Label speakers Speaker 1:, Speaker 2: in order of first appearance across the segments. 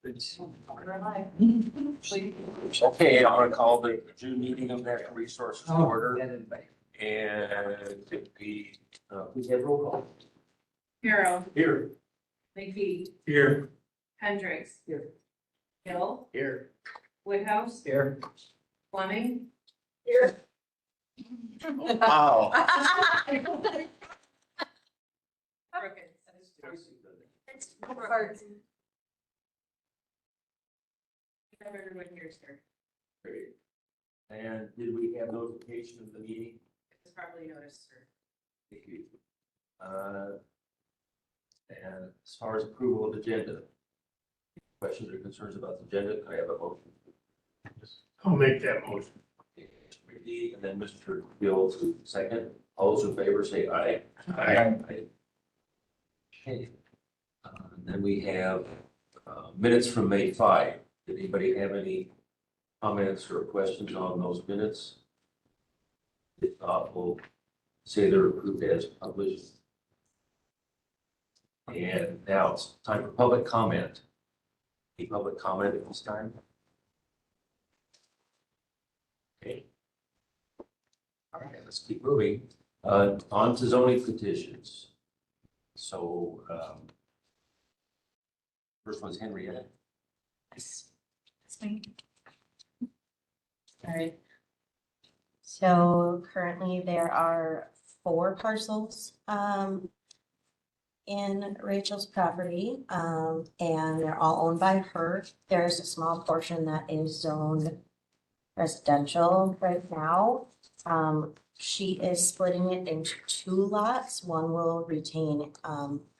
Speaker 1: Okay, I'm gonna call the June meeting of Natural Resources to order. And we have roll call.
Speaker 2: Harold,
Speaker 1: Here.
Speaker 2: McKee,
Speaker 1: Here.
Speaker 2: Hendricks.
Speaker 1: Here.
Speaker 2: Hill,
Speaker 1: Here.
Speaker 2: Woodhouse,
Speaker 1: Here.
Speaker 2: Fleming.
Speaker 1: Here. Wow.
Speaker 2: Everyone here, sir.
Speaker 1: Great. And did we have notification of the meeting?
Speaker 2: It's probably noticed, sir.
Speaker 1: Thank you. And as far as approval of agenda, questions or concerns about the agenda, could I have a motion?
Speaker 3: I'll make that motion.
Speaker 1: Okay, Mr. McD, and then Mr. Fields, second. All those in favor say aye.
Speaker 3: Aye.
Speaker 1: Okay. Then we have minutes from May 5. Did anybody have any comments or questions on those minutes? If not, we'll say they're approved as published. And now it's time for public comment. Any public comment at this time? Okay. All right, let's keep moving. On to zoning petitions. So, first one's Henrietta.
Speaker 4: That's me. All right. So currently there are 4 parcels in Rachel's property, and they're all owned by her. There's a small portion that is zoned residential right now. She is splitting it into 2 lots. One will retain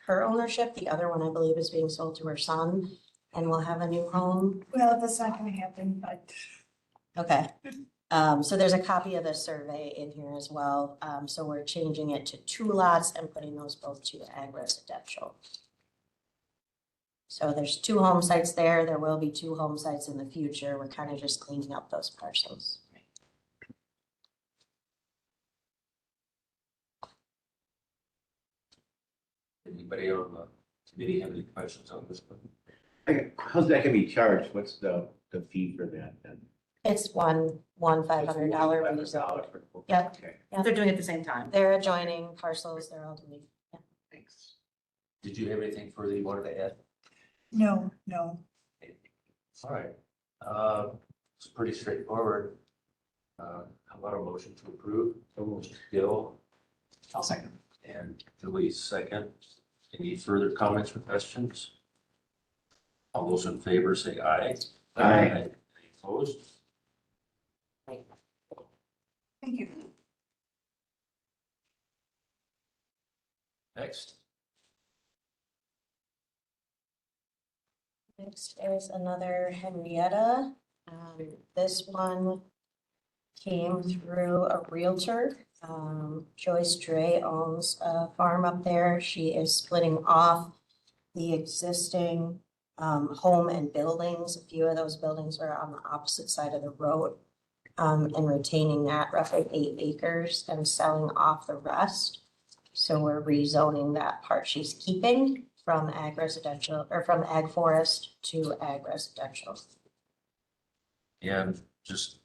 Speaker 4: her ownership. The other one, I believe, is being sold to her son and will have a new home.
Speaker 5: Well, that's not gonna happen, but
Speaker 4: Okay. So there's a copy of the survey in here as well. So we're changing it to 2 lots and putting those both to ag residential. So there's 2 home sites there. There will be 2 home sites in the future. We're kind of just cleaning up those parcels.
Speaker 1: Anybody on the committee have any questions on this one?
Speaker 6: How's that gonna be charged? What's the fee for that then?
Speaker 4: It's $1,500 rezone. Yeah.
Speaker 6: Okay,
Speaker 2: They're doing it at the same time.
Speaker 4: They're adjoining parcels. They're all doing.
Speaker 6: thanks.
Speaker 1: Did you have anything further you wanted to add?
Speaker 5: no.
Speaker 1: All right. It's pretty straightforward. How about a motion to approve? Bill?
Speaker 3: I'll second.
Speaker 1: And Julie, second. Any further comments or questions? All those in favor say aye.
Speaker 6: Aye.
Speaker 1: Any opposed?
Speaker 5: Thank you.
Speaker 1: Next.
Speaker 4: Next is another Henrietta. This one came through a realtor. Joyce Dre owns a farm up there. She is splitting off the existing home and buildings. A few of those buildings are on the opposite side of the road, and retaining that roughly 8 acres and selling off the rest. So we're rezoning that part she's keeping from ag residential or from ag forest to ag residential.
Speaker 1: And just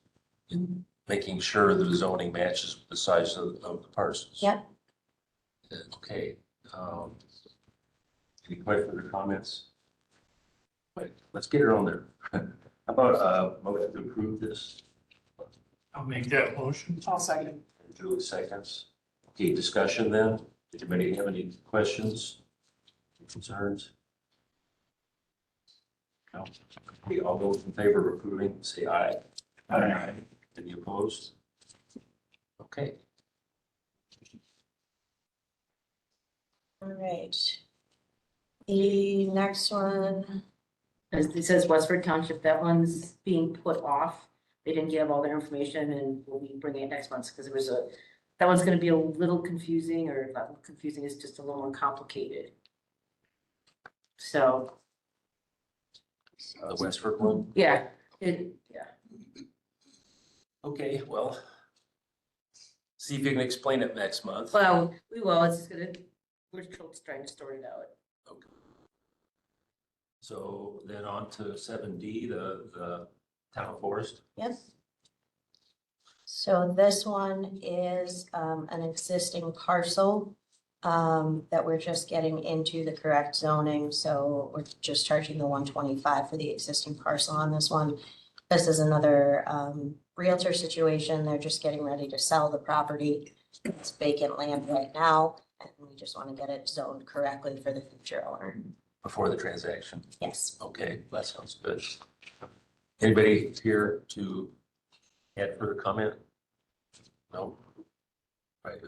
Speaker 1: making sure the zoning matches the size of the parcels.
Speaker 4: Yep.
Speaker 1: Okay. Any questions or comments? Wait, let's get her on there. How about motion to approve this?
Speaker 3: I'll make that motion.
Speaker 5: I'll second.
Speaker 1: Julie seconds. Okay, discussion then. Did anybody have any questions, concerns? No. Okay, all those in favor of approving, say aye.
Speaker 3: Aye.
Speaker 1: Any opposed? Okay.
Speaker 4: All right. The next one,
Speaker 2: As it says Westford Township, that one's being put off. They didn't give all their information and we'll be bringing it next month because it was that one's gonna be a little confusing, or not confusing, is just a little more complicated. So,
Speaker 1: The Westford one?
Speaker 2: yeah.
Speaker 1: Okay, well, see if you can explain it next month.
Speaker 2: Well, we will, it's just gonna, we're still trying to sort it out.
Speaker 1: Okay. So then on to 7D, the town forest.
Speaker 4: Yep. So this one is an existing parcel that we're just getting into the correct zoning. So we're just charging the 125 for the existing parcel on this one. This is another Realtor situation. They're just getting ready to sell the property. It's vacant land right now, and we just want to get it zoned correctly for the future owner.
Speaker 1: Before the transaction.
Speaker 4: Yes.
Speaker 1: Okay, that sounds good. Anybody here to add further comment? No? Right,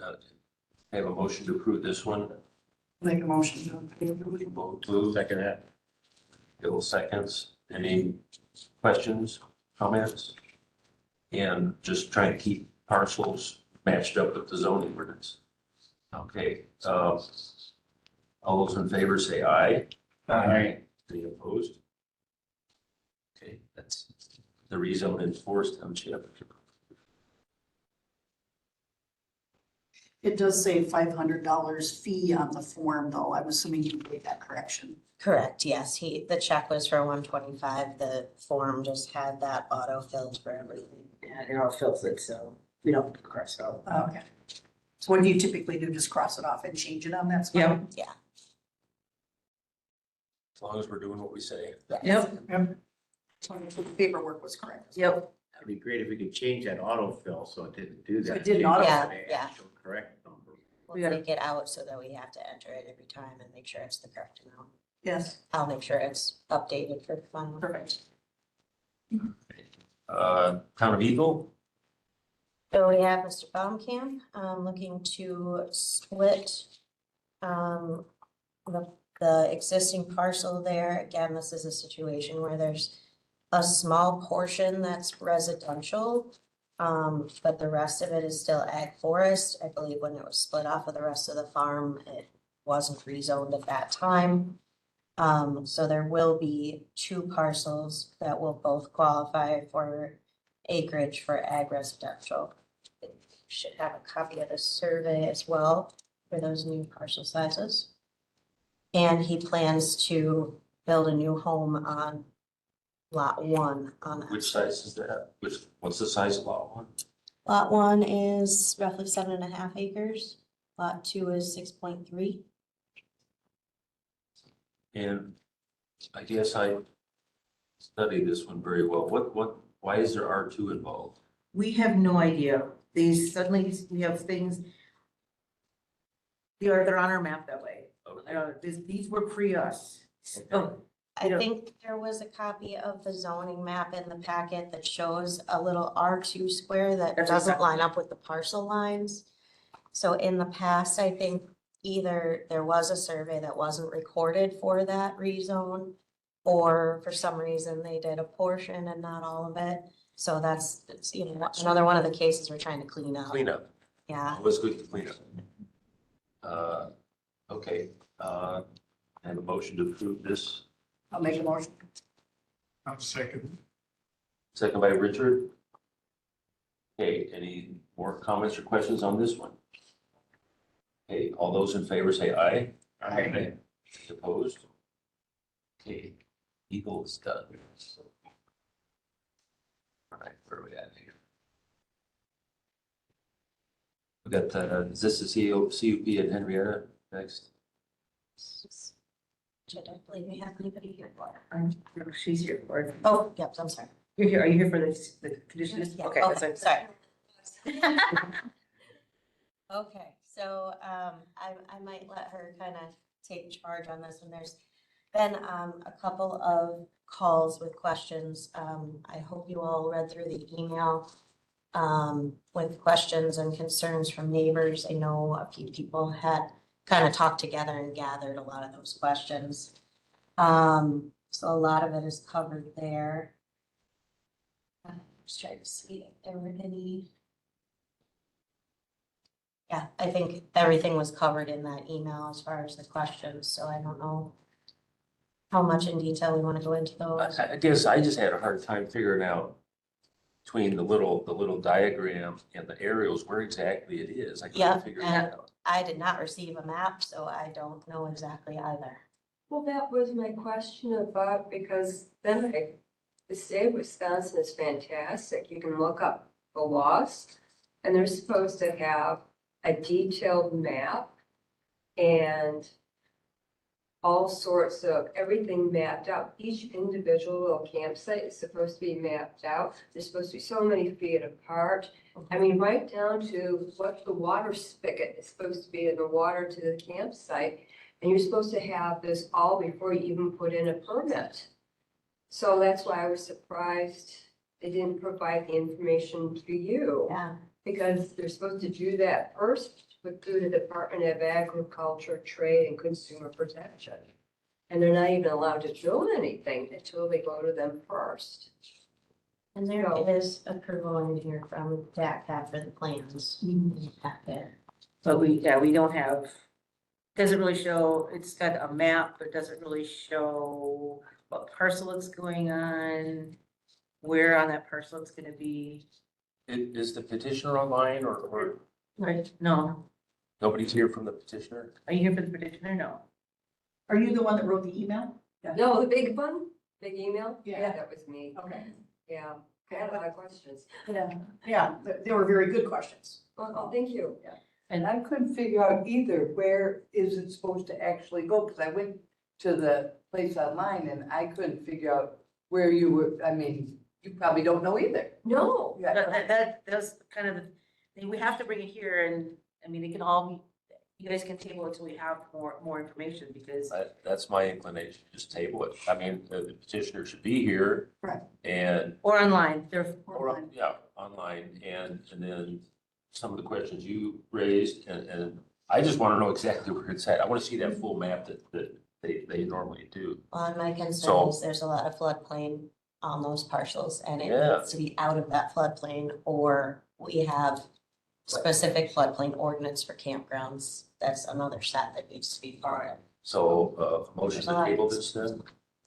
Speaker 1: I have a motion to approve this one.
Speaker 3: Make a motion.
Speaker 1: Move,
Speaker 6: Second that.
Speaker 1: Bill seconds. Any questions, comments? And just trying to keep parcels matched up with the zoning ordinance. Okay, all those in favor say aye.
Speaker 6: Aye.
Speaker 1: Any opposed? Okay, that's the rezone in Forest Township.
Speaker 7: It does say $500 fee on the form, though. I'm assuming you made that correction.
Speaker 4: Correct, yes. The check was for 125. The form just had that auto filled for everything.
Speaker 2: Yeah, it all fills it, so we don't cross it out.
Speaker 7: Oh, okay. So what do you typically do? Just cross it off and change it on that spot?
Speaker 2: Yeah.
Speaker 1: As long as we're doing what we say.
Speaker 2: Yep,
Speaker 7: Yep. So the paperwork was correct.
Speaker 2: yep.
Speaker 6: That'd be great if we could change that autofill so it didn't do that.
Speaker 7: So it didn't autofill.
Speaker 4: Yeah,
Speaker 6: The
Speaker 4: yeah.
Speaker 6: actual correct number.
Speaker 4: We'll
Speaker 2: We gotta-
Speaker 4: take it out so that we have to enter it every time and make sure it's the correct amount.
Speaker 7: Yes,
Speaker 4: I'll make sure it's updated for the final.
Speaker 7: perfect.
Speaker 1: Town of Eagle,
Speaker 4: So we have Mr. Baumkamp, looking to split, the existing parcel there. Again, this is a situation where there's a small portion that's residential, but the rest of it is still ag forest. I believe when it was split off of the rest of the farm, it wasn't rezoned at that time. So there will be two parcels that will both qualify for acreage for ag residential. Should have a copy of the survey as well for those new parcel sizes. And he plans to build a new home on lot 1 on that.
Speaker 1: which size is that? What's the size of lot 1?
Speaker 4: Lot 1 is roughly 7.5 acres. Lot 2 is 6.3.
Speaker 1: And I guess I studied this one very well. Why is there R2 involved?
Speaker 2: We have no idea. These suddenly, we have things. They're on our map that way. I
Speaker 1: Okay.
Speaker 2: don't know, these were pre us. Oh,
Speaker 4: I
Speaker 2: Yeah.
Speaker 4: think there was a copy of the zoning map in the packet that shows a little R2 square that
Speaker 2: That's
Speaker 4: doesn't
Speaker 2: exactly-
Speaker 4: line up with the parcel lines. So in the past, I think either there was a survey that wasn't recorded for that rezone, or for some reason they did a portion and not all of it. So that's, it's, another one of the cases we're trying to clean up.
Speaker 1: Clean up.
Speaker 4: Yeah,
Speaker 1: It was good to clean up. Okay, I have a motion to approve this,
Speaker 7: I'll make a motion.
Speaker 3: I'm second.
Speaker 1: second by Richard. Okay, any more comments or questions on this one? Okay, all those in favor say aye.
Speaker 6: Aye.
Speaker 1: Opposed? Okay, Eagle is done. All right, where are we at here? We got, is this the CUP at Henrietta next?
Speaker 4: should I believe we have anybody here for?
Speaker 2: she's here for it.
Speaker 4: Oh, yep, I'm sorry.
Speaker 2: You're here, are you here for the conditions?
Speaker 4: Yeah,
Speaker 2: Okay, that's what-
Speaker 4: sorry. Okay, so I might let her kind of take charge on this one. There's been a couple of calls with questions. I hope you all read through the email with questions and concerns from neighbors. I know a few people had kind of talked together and gathered a lot of those questions. So a lot of it is covered there. Just trying to see if there were any. Yeah, I think everything was covered in that email as far as the questions, so I don't know how much in detail we want to go into those.
Speaker 1: I guess I just had a hard time figuring out between the little diagram and the aerials where exactly it is. I
Speaker 4: Yeah,
Speaker 1: couldn't figure
Speaker 4: and-
Speaker 1: that out.
Speaker 4: I did not receive a map, so I don't know exactly either.
Speaker 8: Well, that was my question about, because then the state of Wisconsin is fantastic. You can look up the lost, and they're supposed to have a detailed map and all sorts of everything mapped out. Each individual little campsite is supposed to be mapped out. They're supposed to be so many feet apart. I mean, right down to what the water spigot is supposed to be in the water to the campsite. And you're supposed to have this all before you even put in a permit. So that's why I was surprised they didn't provide the information to you.
Speaker 4: Yeah,
Speaker 8: Because they're supposed to do that first through the Department of Agriculture, Trade and Consumer Protection. And they're not even allowed to do anything until they go to them first.
Speaker 4: and there
Speaker 8: So-
Speaker 4: is approval in here from DACA for the plans. Packet.
Speaker 2: But we don't have, doesn't really show, it's got a map, but it doesn't really show what parcel it's going on, where on that parcel it's gonna be.
Speaker 1: Is the petitioner online or
Speaker 2: Right, no.
Speaker 1: nobody's here from the petitioner?
Speaker 2: Are you here for the petitioner? No.
Speaker 7: Are you the one that wrote the email?
Speaker 8: No, the big one, big email?
Speaker 7: Yeah.
Speaker 8: That was me.
Speaker 7: Okay.
Speaker 8: Yeah, I had a lot of questions.
Speaker 7: Yeah, they were very good questions.
Speaker 8: Well, thank you.
Speaker 9: And I couldn't figure out either, where is it supposed to actually go? Because I went to the place online and I couldn't figure out where you were, I mean, you probably don't know either.
Speaker 8: No,
Speaker 2: That's kind of, we have to bring it here and, I mean, it can all be, you guys can table it until we have more information because,
Speaker 1: That's my inclination, just table it. I mean, the petitioner should be here.
Speaker 7: Right.
Speaker 1: And,
Speaker 2: or online, they're,
Speaker 1: yeah, online, and then some of the questions you raised, and I just want to know exactly where it's at. I want to see that full map that they normally do.
Speaker 4: Well, and my concern
Speaker 1: So-
Speaker 4: is there's a lot of floodplain on those parcels and it
Speaker 1: Yeah.
Speaker 4: needs to be out of that floodplain, or we have specific floodplain ordinance for campgrounds. That's another set that needs to be followed.
Speaker 1: So, motion to table this then?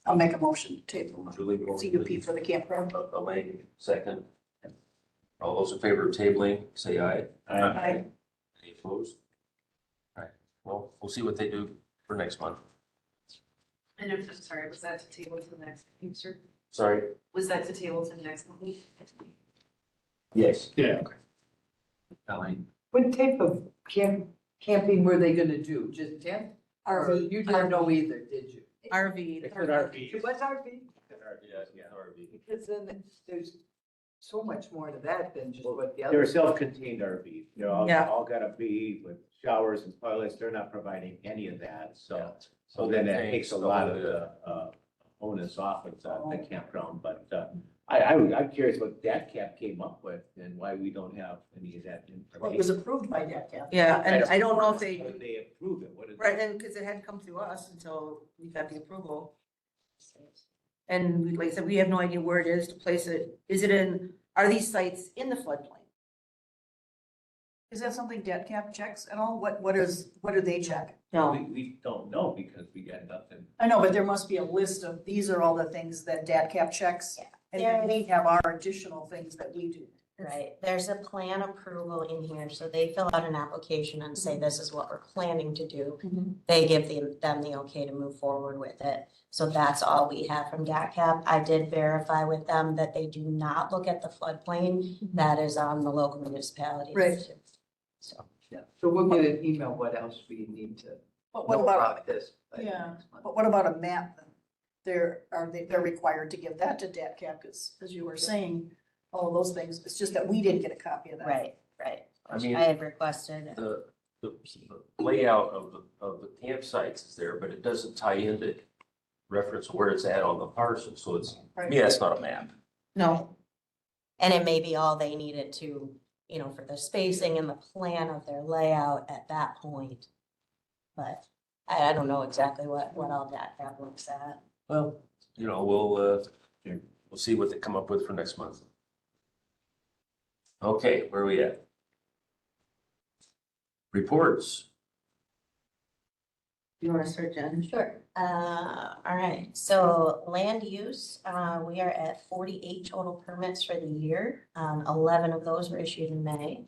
Speaker 7: I'll make a motion to table
Speaker 1: Julie,
Speaker 7: CUP for the campground.
Speaker 1: Elaine, second. All those in favor of tabling, say aye.
Speaker 7: Aye.
Speaker 1: Any opposed? All right, well, we'll see what they do for next month.
Speaker 10: And I'm sorry, was that to table to the next meeting, sir?
Speaker 1: Sorry?
Speaker 10: Was that to table to the next meeting?
Speaker 1: Yes.
Speaker 3: Yeah.
Speaker 1: Elaine?
Speaker 9: What type of camping were they gonna do? Just tent? Or
Speaker 7: RV.
Speaker 9: you didn't know either, did you?
Speaker 2: RV.
Speaker 6: It's an RV.
Speaker 9: It was RV?
Speaker 1: Yeah, RV.
Speaker 9: Because then there's so much more to that than just what the
Speaker 6: They're
Speaker 9: other.
Speaker 6: self-contained RVs. They're
Speaker 2: Yeah.
Speaker 6: all gotta be with showers and toilets. They're not providing any of that, so then that takes a lot of the onus off of the campground, but I'm curious what that cap came up with and why we don't have any of that
Speaker 7: Well, it was
Speaker 6: information.
Speaker 7: approved by DACA.
Speaker 2: Yeah, and I don't know if
Speaker 6: How
Speaker 2: they,
Speaker 6: did they approve it? What is?
Speaker 2: right, and because it hadn't come through us until we got the approval. And like I said, we have no idea where it is to place it. Is it in, are these sites in the floodplain?
Speaker 7: Is that something DACA checks at all? What do they check?
Speaker 2: No,
Speaker 6: We don't know because we got nothing.
Speaker 7: I know, but there must be a list of, these are all the things that DATCAP checks.
Speaker 4: Yeah.
Speaker 7: And then we have our additional things that we do.
Speaker 4: Right, there's a plan approval in here, so they fill out an application and say, this is what we're planning to do. They give them the okay to move forward with it. So that's all we have from DACAP. I did verify with them that they do not look at the floodplain. That is on the local municipalities.
Speaker 7: Right.
Speaker 4: So,
Speaker 9: Yeah, so we'll get an email, what else we need to
Speaker 7: But what
Speaker 9: know
Speaker 7: about,
Speaker 9: about this.
Speaker 7: yeah. but what about a map then? They're required to give that to DATCAP, because as you were saying, all of those things, it's just that we didn't get a copy of that.
Speaker 4: right.
Speaker 1: I mean,
Speaker 4: I had requested.
Speaker 1: the layout of the campsites is there, but it doesn't tie into reference where it's at on the parcel, so it's,
Speaker 7: Right.
Speaker 1: yeah, it's not a map.
Speaker 2: no,
Speaker 4: And it may be all they needed to, for the spacing and the plan of their layout at that point. But I don't know exactly what all that looks at.
Speaker 1: Well, we'll see what they come up with for next month. Okay, where are we at? Reports.
Speaker 2: you want to start, Jen?
Speaker 4: Sure. All right, so land use, we are at 48 total permits for the year. 11 of those were issued in May.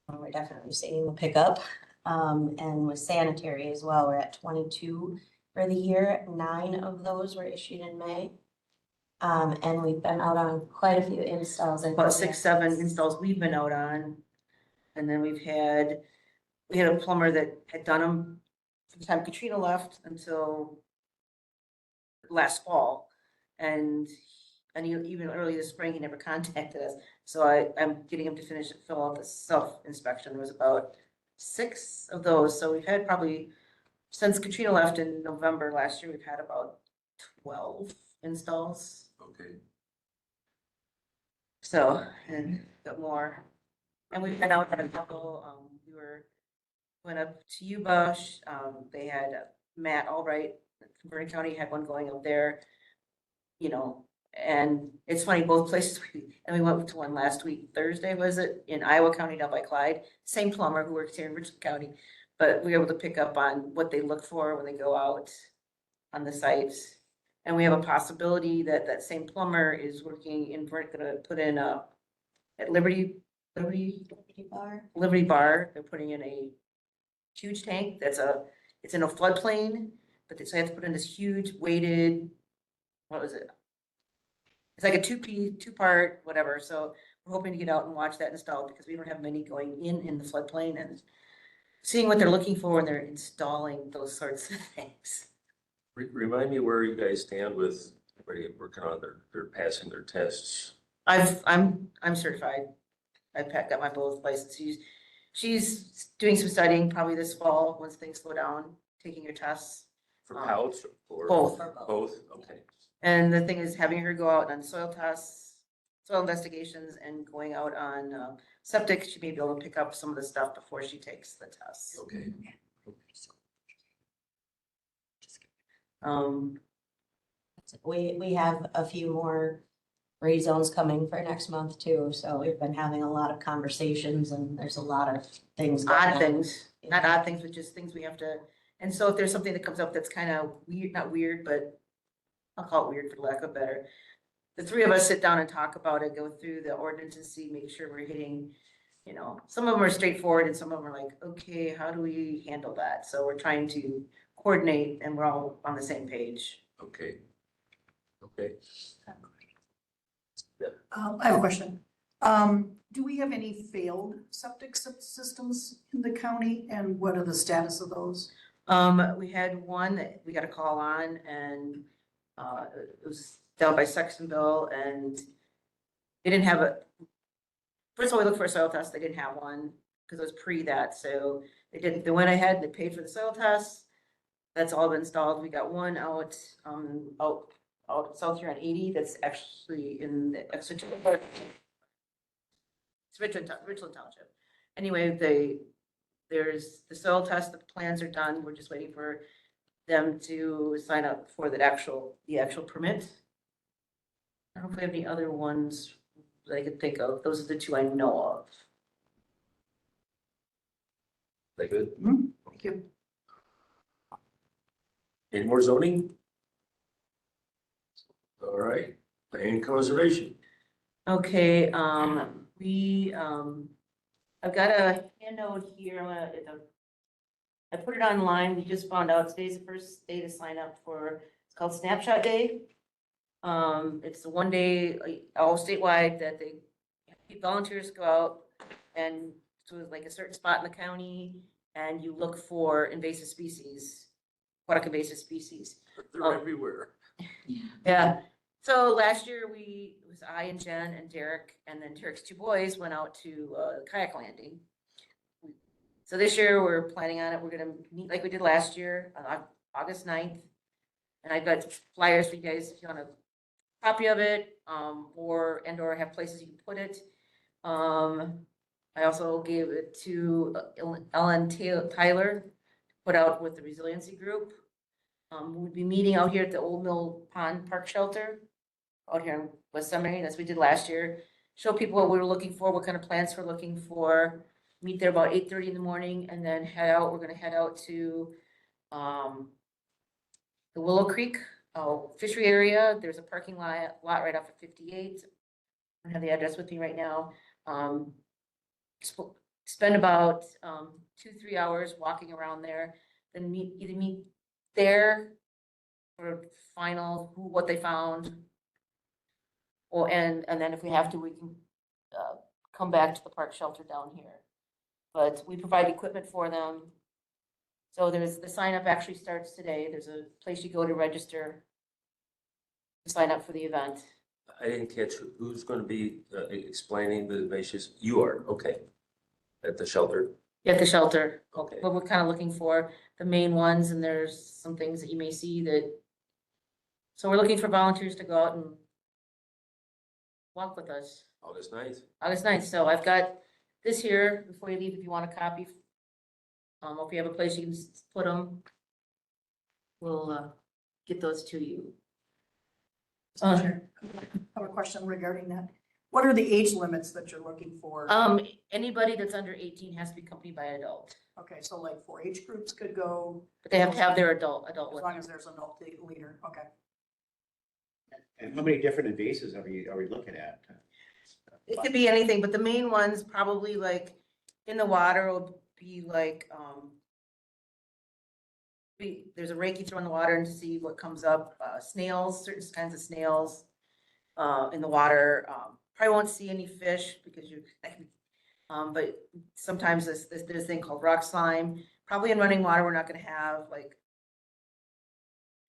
Speaker 4: We're definitely seeing a pickup. And with sanitary as well, we're at 22 for the year. 9 of those were issued in May. And we've been out on quite a few installs.
Speaker 2: About 6, 7 installs we've been out on. And then we had a plumber that had done them from the time Katrina left until last fall. And even early this spring, he never contacted us. So I'm getting him to fill out the self-inspection. There was about 6 of those. So we've had probably, since Katrina left in November last year, we've had about 12 installs.
Speaker 1: Okay.
Speaker 2: So, and got more. And we've been out at a couple, went up to Yuba, they had Matt Albright, from Vernon County had one going up there, and it's funny, both places, and we went to one last week, Thursday, was it, in Iowa County down by Clyde, same plumber who works here in Richland County, but we were able to pick up on what they look for when they go out on the sites. And we have a possibility that that same plumber is working in, we're gonna put in at Liberty
Speaker 4: Bar.
Speaker 2: They're putting in a huge tank it's in a floodplain, but they have to put in this huge weighted, what was it? It's like a two-part, whatever. So we're hoping to get out and watch that installed because we don't have many going in the floodplain and seeing what they're looking for when they're installing those sorts of things.
Speaker 1: Remind me where you guys stand with everybody working on they're passing their tests.
Speaker 2: I'm certified. Got my both licenses. She's doing some studying probably this fall once things slow down, taking her tests.
Speaker 1: For house or?
Speaker 2: Both.
Speaker 1: Both, okay.
Speaker 2: And the thing is having her go out on soil tests, soil investigations, and going out on septic, she may be able to pick up some of the stuff before she takes the tests.
Speaker 1: Okay.
Speaker 4: We have a few more rezones coming for next month too, so we've been having a lot of conversations and there's a lot of things. going
Speaker 2: Odd
Speaker 4: on.
Speaker 2: things, not odd things, but just things we have to, and so if there's something that comes up that's kind of weird, not weird, but I'll call it weird for lack of better. The 3 of us sit down and talk about it, go through the ordinance and see, make sure we're hitting, some of them are straightforward and some of them are like, okay, how do we handle that? So we're trying to coordinate and we're all on the same page.
Speaker 1: Okay. Okay.
Speaker 7: I have a question. Do we have any failed septic systems in the county and what are the status of those?
Speaker 2: We had one that we got a call on and it was down by Sextonville and they didn't have first of all, we looked for a soil test. They didn't have one because it was pre that. So they went ahead and they paid for the soil test. That's all been installed. We got one out south here on 80. That's actually in the Richland Township. Anyway, there's the soil test, the plans are done. We're just waiting for them to sign up for the actual permit. I don't know if we have any other ones that I could think of. Those are the 2 I know of.
Speaker 1: That good?
Speaker 7: Thank you.
Speaker 1: Any more zoning? All right, land conservation.
Speaker 2: Okay, I've got a handout here. I put it online. We just found out today's the first day to sign up for, it's called Snapshot Day. It's the one day, all statewide, that volunteers go out and so it's like a certain spot in the county and you look for invasive species, aquatic invasive species.
Speaker 1: They're everywhere.
Speaker 2: Yeah. So last year it was I and Jen and Derek, and then Derek's 2 boys went out to kayak landing. So this year we're planning on it. We're gonna meet like we did last year on August 9th. And I've got flyers for you guys if you want a copy of it, or have places you can put it. I also gave it to Ellen Tyler, put out with the resiliency group. We'll be meeting out here at the Old Mill Pond Park Shelter out here in West Seminary, as we did last year. Show people what we were looking for, what kind of plants we're looking for. Meet there about 8:30 in the morning and then head out. We're gonna head out to the Willow Creek fishery area. There's a parking lot right off of 58. I don't have the address with me right now. Spend about 2-3 hours walking around there, then either meet there for final, what they found. Or, and then if we have to, we can, come back to the park shelter down here. But we provide equipment for them. So the sign up actually starts today. There's a place you go to register to sign up for the event.
Speaker 1: I didn't catch who's going to be explaining the basis. You are, okay. At the shelter,
Speaker 2: At the shelter,
Speaker 1: okay.
Speaker 2: what we're kind of looking for, the main ones, and there's some things that you may see that. So we're looking for volunteers to go out and walk with us.
Speaker 1: August 9th.
Speaker 2: August 9th. So I've got this here before you leave, if you want a copy. If you have a place you can put them, we'll get those to you.
Speaker 7: Chair, I have a question regarding that. What are the age limits that you're looking for?
Speaker 2: Anybody that's under 18 has to be accompanied by an adult,
Speaker 7: Okay, so like 4-H groups could go,
Speaker 2: but they have to have their adult
Speaker 7: as
Speaker 2: with
Speaker 7: long
Speaker 2: them.
Speaker 7: as there's an adult leader, okay.
Speaker 6: And how many different invasives are we looking at?
Speaker 2: It could be anything, but the main ones probably like in the water will be like, there's a rake you throw in the water and see what comes up, snails, certain kinds of snails, in the water. Probably won't see any fish because but sometimes there's this thing called rock slime. Probably in running water, we're not gonna have like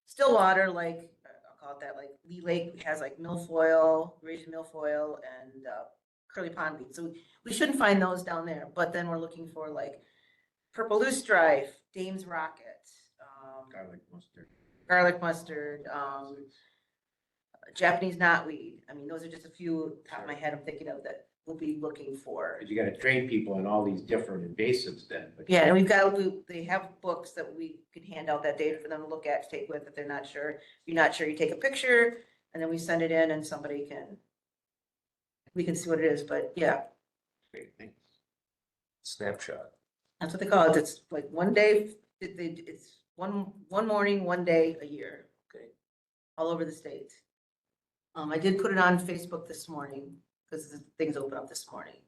Speaker 2: still water, like, I'll call it that, like Lee Lake has like milfoil, Eurasian milfoil, and curly pond weed. So we shouldn't find those down there, but then we're looking for like purple loosestrife, Dame's rocket, garlic mustard, Japanese knotweed. I mean, those are just a few top of my head I'm thinking of that we'll be looking for.
Speaker 6: Because you gotta train people in all these different invasives then.
Speaker 2: Yeah, and they have books that we can hand out that day for them to look at, to take with if they're not sure. If you're not sure, you take a picture and then we send it in and we can see what it is, but yeah,
Speaker 6: Great, thanks.
Speaker 1: Snapshot.
Speaker 2: that's what they call it. It's like one day, it's one morning, one day a year.
Speaker 1: Okay.
Speaker 2: All over the state. I did put it on Facebook this morning because the things open up this morning.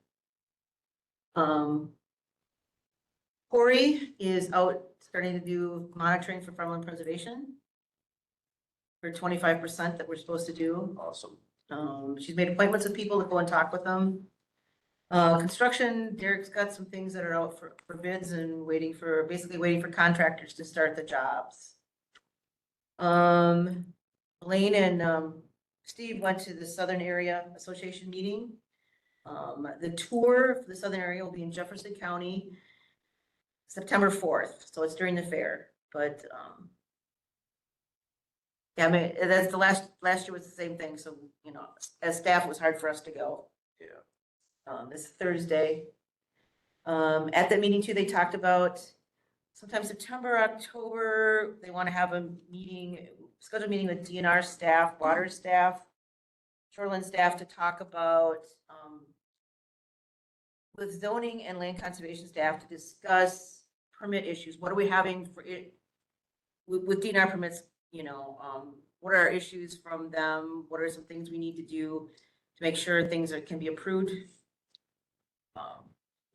Speaker 2: Corey is out starting to do monitoring for farmland preservation for 25% that we're supposed to do.
Speaker 1: Awesome.
Speaker 2: She's made appointments with people to go and talk with them. Construction, Derek's got some things that are out for bids and basically waiting for contractors to start the jobs. Elaine and Steve went to the Southern Area Association meeting. The tour for the Southern Area will be in Jefferson County, September 4th, so it's during the fair, but yeah, I mean, that's the last year was the same thing, so, you know, as staff, it was hard for us to go.
Speaker 1: Yeah.
Speaker 2: This Thursday. At that meeting too, they talked about sometime September, October, they want to have a scheduled meeting with DNR staff, water staff, shoreline staff to talk about, with zoning and land conservation staff to discuss permit issues. What are we having for it with DNR permits? You know, what are our issues from them? What are some things we need to do to make sure things can be approved?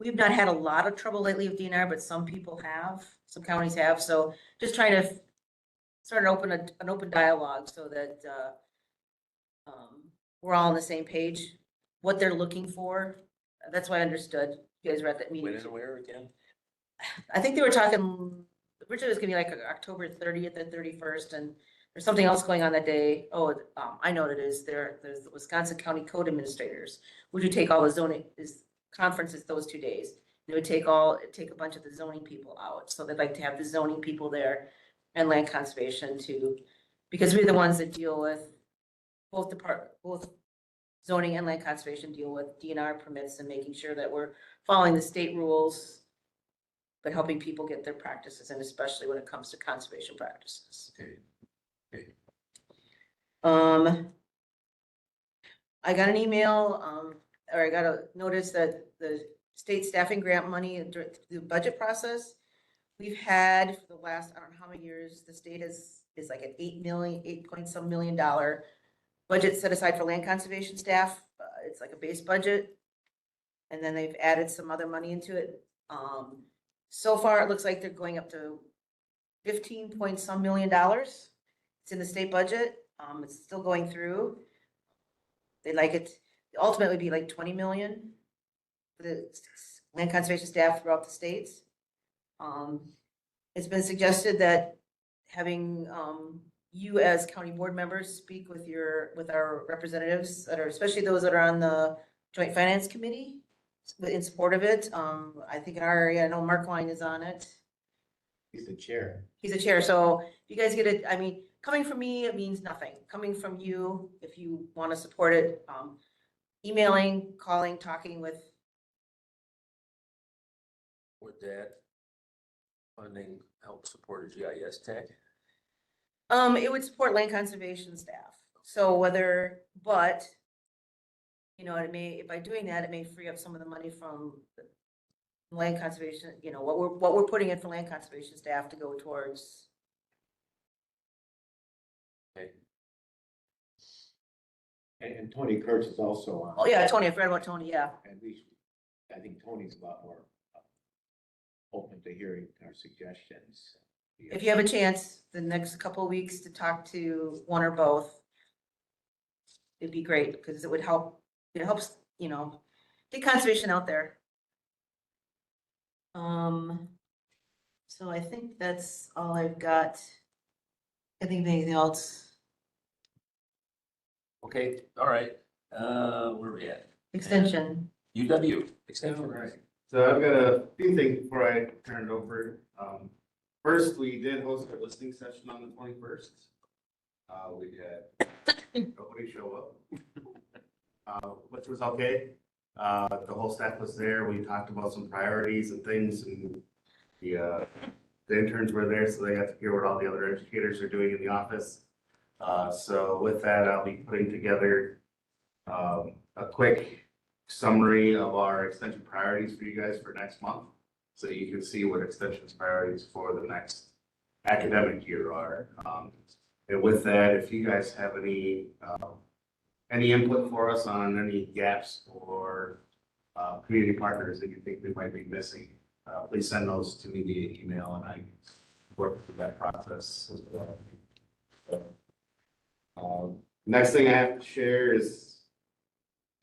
Speaker 2: We've not had a lot of trouble lately with DNR, but some people have, some counties have. So just trying to start an open dialogue so that we're all on the same page, what they're looking for. That's why I understood. You guys were at that meeting.
Speaker 1: When and where again?
Speaker 2: I think they were talking, originally it was gonna be like October 30th and 31st, and there's something else going on that day. Oh, I know what it is. There's the Wisconsin County Code Administrators, which would take all the zoning conferences those 2 days. They would take a bunch of the zoning people out. So they'd like to have the zoning people there and land conservation too, because we're the ones that deal with both zoning and land conservation deal with DNR permits and making sure that we're following the state rules, but helping people get their practices in, especially when it comes to conservation practices.
Speaker 1: Okay. Okay.
Speaker 2: I got an email, or I got a notice that the state staffing grant money through the budget process, we've had for the last, I don't know how many years, the state is like an $8 point some million budget set aside for land conservation staff. It's like a base budget. And then they've added some other money into it. So far, it looks like they're going up to $15 point some million. It's in the state budget. It's still going through. They'd like it to ultimately be like 20 million for the land conservation staff throughout the states. It's been suggested that having, you as county board members speak with with our representatives that are, especially those that are on the Joint Finance Committee in support of it. I think in our area, I know Mark Line is on it.
Speaker 6: He's the chair.
Speaker 2: He's a chair, so if you guys get it, I mean, coming from me, it means nothing. Coming from you, if you want to support it, emailing, calling, talking with,
Speaker 1: Would that funding help support a GIS tech?
Speaker 2: it would support land conservation staff. So whether, but, you know, it may, by doing that, it may free up some of the money from the land conservation, you know, what we're putting in for land conservation staff to go towards.
Speaker 1: Okay.
Speaker 6: And Tony Kurtz is also on.
Speaker 2: Oh, yeah, Tony, I forgot about Tony, yeah.
Speaker 6: And I think Tony's a lot more open to hearing our suggestions.
Speaker 2: If you have a chance, the next couple of weeks to talk to one or both, it'd be great, because it would help, it helps, you know, get conservation out there. So I think that's all I've got. I think anything else,
Speaker 1: Okay, all right, where are we at?
Speaker 2: extension.
Speaker 1: UW, extension.
Speaker 11: Right. So I've got a few things before I turn it over. First, we did host our listening session on the 21st. We had nobody show up, which was okay. The whole staff was there. We talked about some priorities and things, and the interns were there, so they got to hear what all the other educators are doing in the office. So with that, I'll be putting together a quick summary of our extension priorities for you guys for next month. So you can see what extension's priorities for the next academic year are. And with that, if you guys have any input for us on any gaps or community partners that you think we might be missing, please send those to me via email and I can work through that process as well. Next thing I have to share is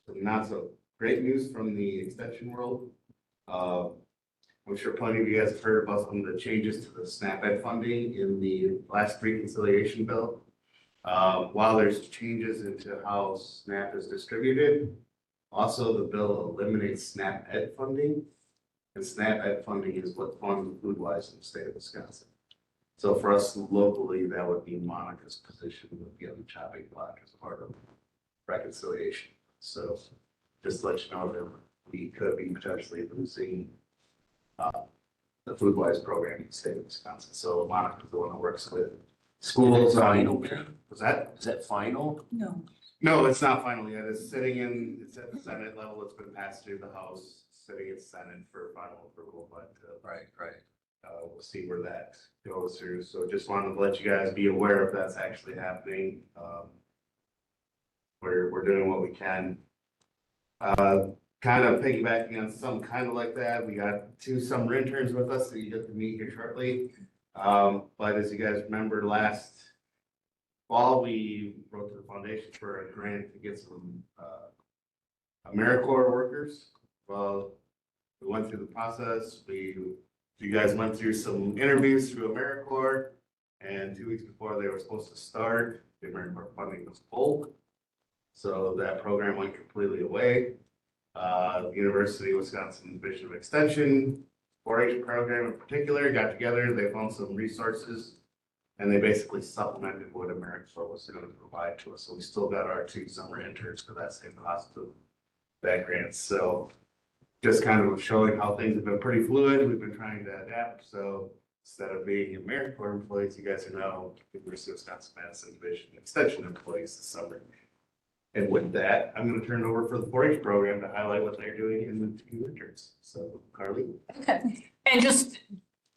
Speaker 11: some not so great news from the extension world. I'm sure plenty of you guys have heard about some of the changes to the SNAP Ed funding in the last reconciliation bill. While there's changes into how SNAP is distributed, also the bill eliminates SNAP Ed funding. And SNAP Ed funding is what funds food-wise in the state of Wisconsin. So for us locally, that would be Monica's position with the other chopping block as part of reconciliation. So just to let you know that we could be potentially losing the food-wise program in the state of Wisconsin. So Monica's the one that works with schools.
Speaker 1: Final,
Speaker 11: Was that?
Speaker 1: is that final?
Speaker 7: No.
Speaker 11: No, it's not final yet. It's it's at the Senate level. It's been passed through the House, sitting at Senate for final approval, but
Speaker 1: Right.
Speaker 11: we'll see where that goes through. So just wanted to let you guys be aware if that's actually happening. We're doing what we can. Kind of piggybacking on some kind of like that, we got 2 summer interns with us that you get to meet here shortly. But as you guys remember, last fall, we wrote to the foundation for a grant to get some AmeriCorps workers. Well, we went through the process. You guys went through some interviews through AmeriCorps, and 2 weeks before they were supposed to start, the AmeriCorps funding was pulled. So that program went completely away. The University of Wisconsin Division of Extension, 4-H program in particular, got together, they found some resources, and they basically supplemented what AmeriCorps was going to provide to us. So we still got our 2 summer interns for that same cost of that grant. So just kind of showing how things have been pretty fluid. We've been trying to adapt. So instead of being AmeriCorps employees, you guys are now University of Wisconsin-Madison Division Extension employees this summer. And with that, I'm going to turn it over for the 4-H program to highlight what they're doing in the 2 winters. So Carly.
Speaker 12: Okay, and just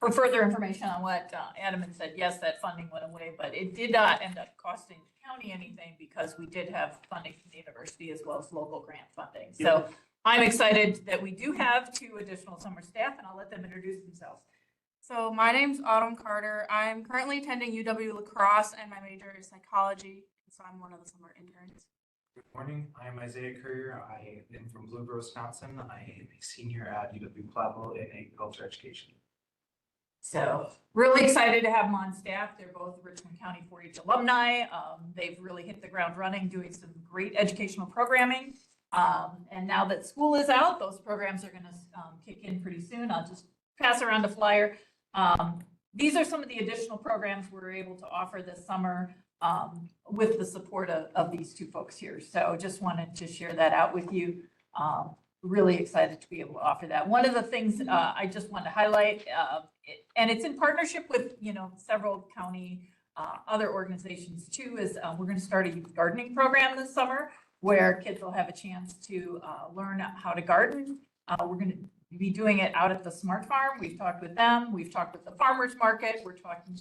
Speaker 12: for further information on what Adam had said, yes, that funding went away, but it did not end up costing the county anything because we did have funding from the university as well as local grant funding. So I'm excited that we do have 2 additional summer staff, and I'll let them introduce themselves.
Speaker 10: So my name's Autumn Carter. I'm currently attending UW La Crosse and my major is psychology. So I'm one of the summer interns.
Speaker 13: Good morning, I'm Isaiah Courier. I am from Blue Grove, Wisconsin. I am a senior at UW Pueblo in agriculture education.
Speaker 12: So really excited to have them on staff. They're both Richland County 4-H alumni. They've really hit the ground running, doing some great educational programming. And now that school is out, those programs are going to kick in pretty soon. I'll just pass around a flyer. These are some of the additional programs we're able to offer this summer with the support of these two folks here. So just wanted to share that out with you. Really excited to be able to offer that. One of the things I just want to highlight, and it's in partnership with, several county other organizations too, is we're going to start a youth gardening program this summer where kids will have a chance to learn how to garden. We're going to be doing it out at the Smart Farm. We've talked with them. We've talked with the farmers market. We're talking,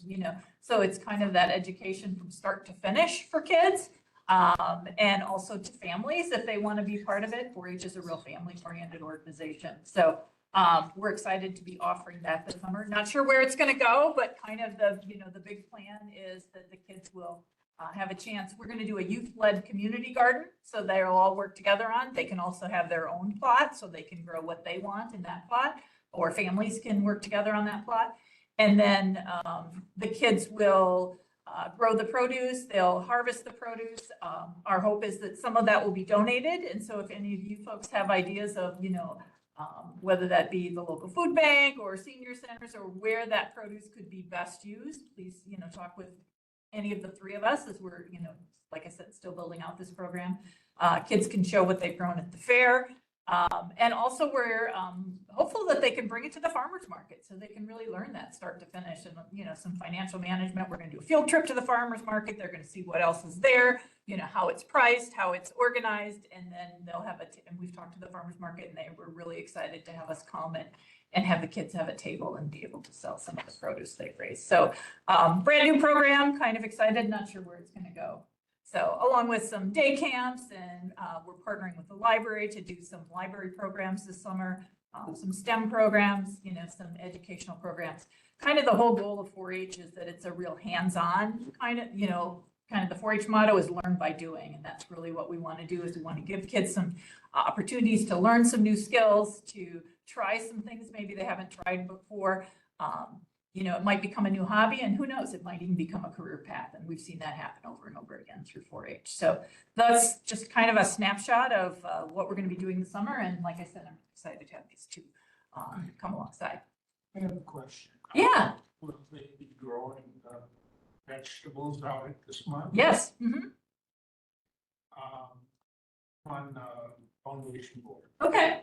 Speaker 12: so it's kind of that education from start to finish for kids. And also to families if they want to be part of it. 4-H is a real family-oriented organization. So we're excited to be offering that this summer. Not sure where it's going to go, but kind of the big plan is that the kids will have a chance. We're going to do a youth-led community garden, so they'll all work together on. They can also have their own plot, so they can grow what they want in that plot, or families can work together on that plot. And then the kids will grow the produce, they'll harvest the produce. Our hope is that some of that will be donated. And so if any of you folks have ideas of, whether that be the local food bank or senior centers or where that produce could be best used, please, talk with any of the three of us as we're, like I said, still building out this program. Kids can show what they've grown at the fair. And also we're hopeful that they can bring it to the farmers market so they can really learn that start to finish and, some financial management. We're going to do a field trip to the farmers market. They're going to see what else is there, how it's priced, how it's organized, and then they'll have and we've talked to the farmers market and they were really excited to have us come and have the kids have a table and be able to sell some of the produce they've raised. So brand new program, kind of excited, not sure where it's going to go. So along with some day camps and we're partnering with the library to do some library programs this summer, some STEM programs, some educational programs. Kind of the whole goal of 4-H is that it's a real hands-on kind of the 4-H motto is learn by doing. And that's really what we want to do is we want to give kids some opportunities to learn some new skills, to try some things maybe they haven't tried before. It might become a new hobby and who knows, it might even become a career path. And we've seen that happen over and over again through 4-H. So that's just kind of a snapshot of what we're going to be doing this summer. And like I said, I'm excited to have these two come alongside.
Speaker 3: I have a question.
Speaker 12: Yeah.
Speaker 3: Will they be growing vegetables out at this month?
Speaker 12: Yes. Mm-hmm.
Speaker 3: On foundation board.
Speaker 12: Okay.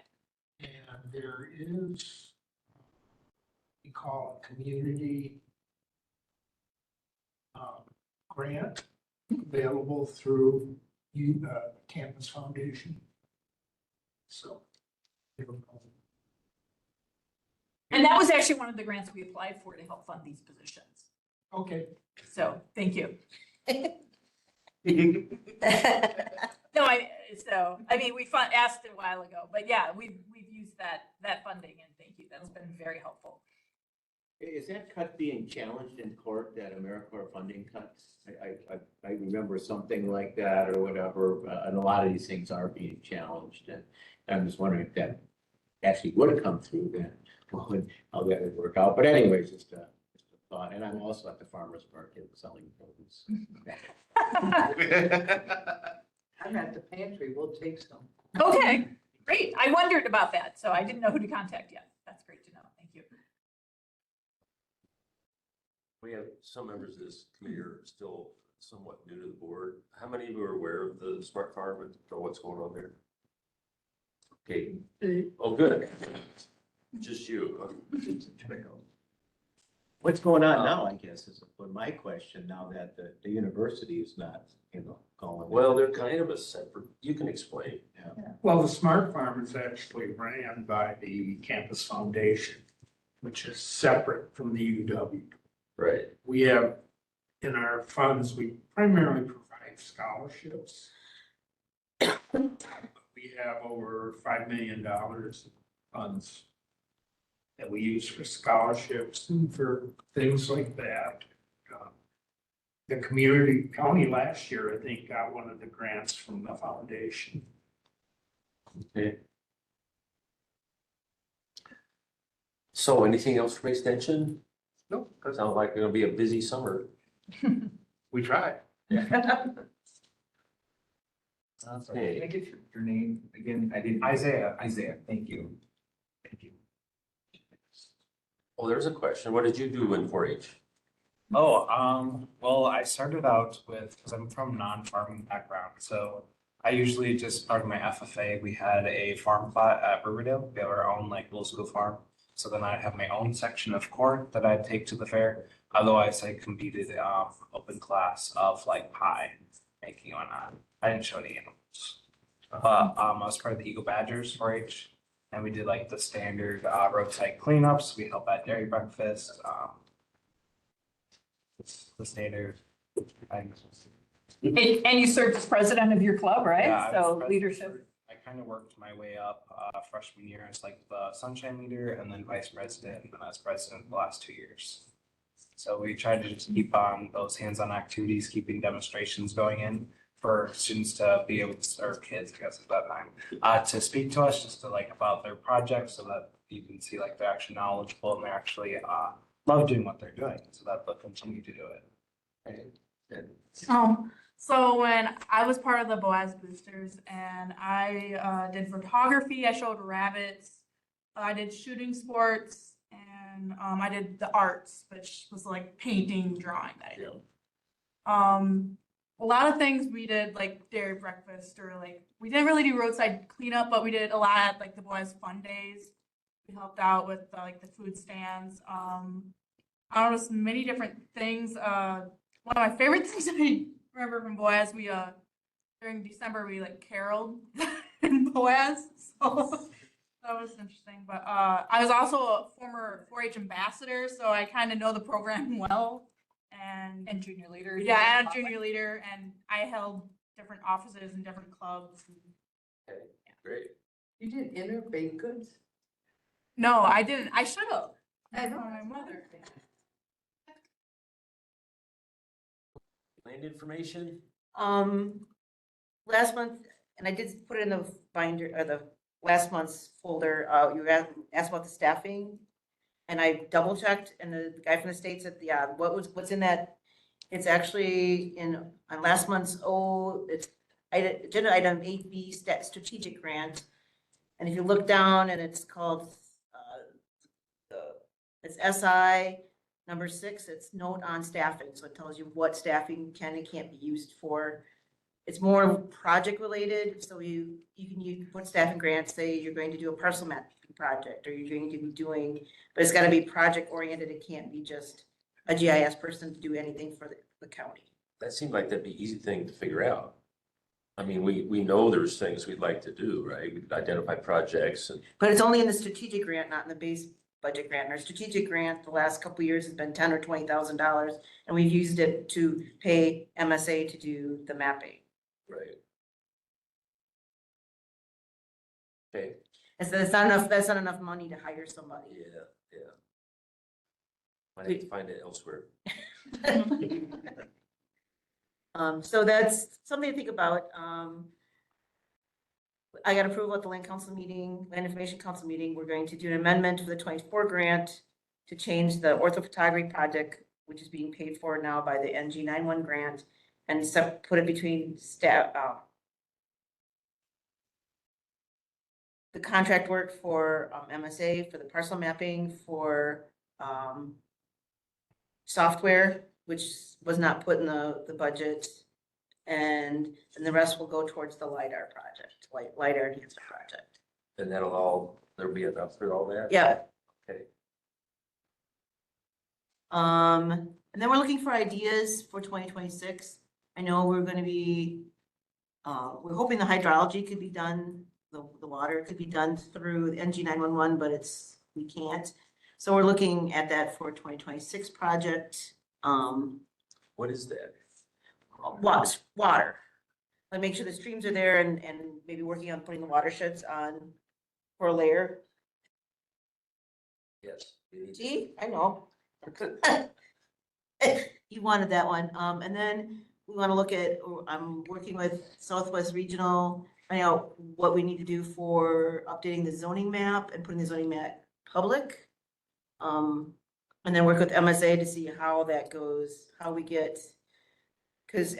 Speaker 3: And there is, we call it community grant available through Campus Foundation. So.
Speaker 12: And that was actually one of the grants we applied for to help fund these positions.
Speaker 3: Okay.
Speaker 12: So thank you.
Speaker 4: No,
Speaker 12: We asked it a while ago, but yeah, we've used that funding and thank you. That's been very helpful.
Speaker 6: Is that cut being challenged in court, that AmeriCorps funding cuts? I remember something like that or whatever, and a lot of these things are being challenged, and I'm just wondering if that actually would come through then, how that would work out. But anyways, just a thought, and I'm also at the farmer's market selling produce.
Speaker 9: I'm at the pantry, we'll take some.
Speaker 12: Okay, great. I wondered about that, so I didn't know who to contact yet. That's great to know. Thank you.
Speaker 1: We have some members of this committee are still somewhat new to the board. How many of you are aware of the Smart Farm and know what's going on there? Okay. Oh, good. Just you.
Speaker 6: What's going on now, I guess, is my question, now that the university is not, going.
Speaker 1: Well, they're kind of a separate, you can explain.
Speaker 6: Yeah.
Speaker 3: Well, the Smart Farm is actually ran by the Campus Foundation, which is separate from the UW.
Speaker 1: Right.
Speaker 3: We have, in our funds, we primarily provide scholarships. We have over $5 million in funds that we use for scholarships and for things like that. The community county last year, I think, got one of the grants from the foundation.
Speaker 1: Okay. So anything else from extension?
Speaker 11: Nope.
Speaker 1: Sounds like it'll be a busy summer.
Speaker 11: We tried.
Speaker 1: Okay.
Speaker 13: Can I get your name again? I did Isaiah, thank you. Thank you.
Speaker 1: Oh, there's a question. What did you do in 4-H?
Speaker 13: Oh, well, I started out with, because I'm from non-farming background, so I usually just part of my FFA, we had a farm plot at Riverdale. We have our own like little school farm. So then I'd have my own section of corn that I'd take to the fair. Otherwise, I competed open class of like pie making and whatnot. I didn't show any animals. But I was part of the Eagle Badgers 4-H, and we did like the standard roadside cleanups. We helped at dairy breakfast. The standard.
Speaker 12: And you served as president of your club,
Speaker 13: Yeah,
Speaker 12: right?
Speaker 13: I was
Speaker 12: So
Speaker 13: president
Speaker 12: leadership.
Speaker 13: I kind of worked my way up freshman year as like the sunshine leader and then vice president and then as president the last 2 years. So we tried to just keep on those hands-on activities, keeping demonstrations going in for students to be able to, or kids, I guess at that time, to speak to us just to like about their projects so that you can see like they're actually knowledgeable and they actually love doing what they're doing so that they'll continue to do it.
Speaker 10: So when I was part of the Boaz Boosters and I did photography, I showed rabbits, I did shooting sports, and I did the arts, which was like painting, drawing that I did. A lot of things we did like dairy breakfast or like we didn't really do roadside cleanup, but we did a lot at like the Boaz Fun Days. We helped out with like the food stands. I don't know, just many different things. One of my favorite things I remember from Boaz, we during December we like caroled in Boaz, so that was interesting. But I was also a former 4-H ambassador, so I kind of know the program well.
Speaker 12: And junior leader.
Speaker 10: Yeah, and junior leader, and I held different offices in different clubs.
Speaker 1: Okay, great.
Speaker 9: You did inner baked goods?
Speaker 10: No, I didn't. I should have.
Speaker 9: I know.
Speaker 10: My mother.
Speaker 1: Land information?
Speaker 2: Last month, and I did put it in the binder, or the last month's folder, you asked about the staffing. And I double checked, and the guy from the state said, yeah, what's in that? It's actually on last month's, it's agenda item 8B strategic grant. And if you look down and it's called, it's SI number 6, it's note on staffing. So it tells you what staffing can and can't be used for. It's more project related. So you can put staffing grants, say you're going to do a parcel mapping project, or you're going to be doing, but it's got to be project oriented. It can't be just a GIS person to do anything for the county.
Speaker 1: That seemed like that'd be easy thing to figure out. I mean, we know there's things we'd like to do, right? We identify projects and.
Speaker 2: But it's only in the strategic grant, not in the base budget grant. And our strategic grant the last couple of years has been $10,000 or $20,000, and we've used it to pay MSA to do the mapping.
Speaker 1: Right. Okay.
Speaker 2: And so that's not enough. That's not enough money to hire somebody.
Speaker 1: Yeah. I need to find it elsewhere.
Speaker 2: So that's something to think about. I got approval at the land information council meeting. We're going to do an amendment for the 24 grant to change the orthophotography project, which is being paid for now by the NG91 grant, and put it between staff, the contract work for MSA, for the parcel mapping, for software, which was not put in the budget. And the rest will go towards the LiDAR project, LiDAR enhancement project.
Speaker 1: And there'll be enough for all that?
Speaker 2: Yeah.
Speaker 1: Okay.
Speaker 2: And then we're looking for ideas for 2026. I know we're going to be, we're hoping the hydrology could be done, the water could be done through NG911, but we can't. So we're looking at that for 2026 project.
Speaker 1: What is that?
Speaker 2: Water. Like make sure the streams are there and maybe working on putting the watersheds on for a layer.
Speaker 1: Yes.
Speaker 2: See, I know. You wanted that one. And then we want to look at, I'm working with Southwest Regional, finding out what we need to do for updating the zoning map and putting the zoning map public. And then work with MSA to see how that goes, how we get, because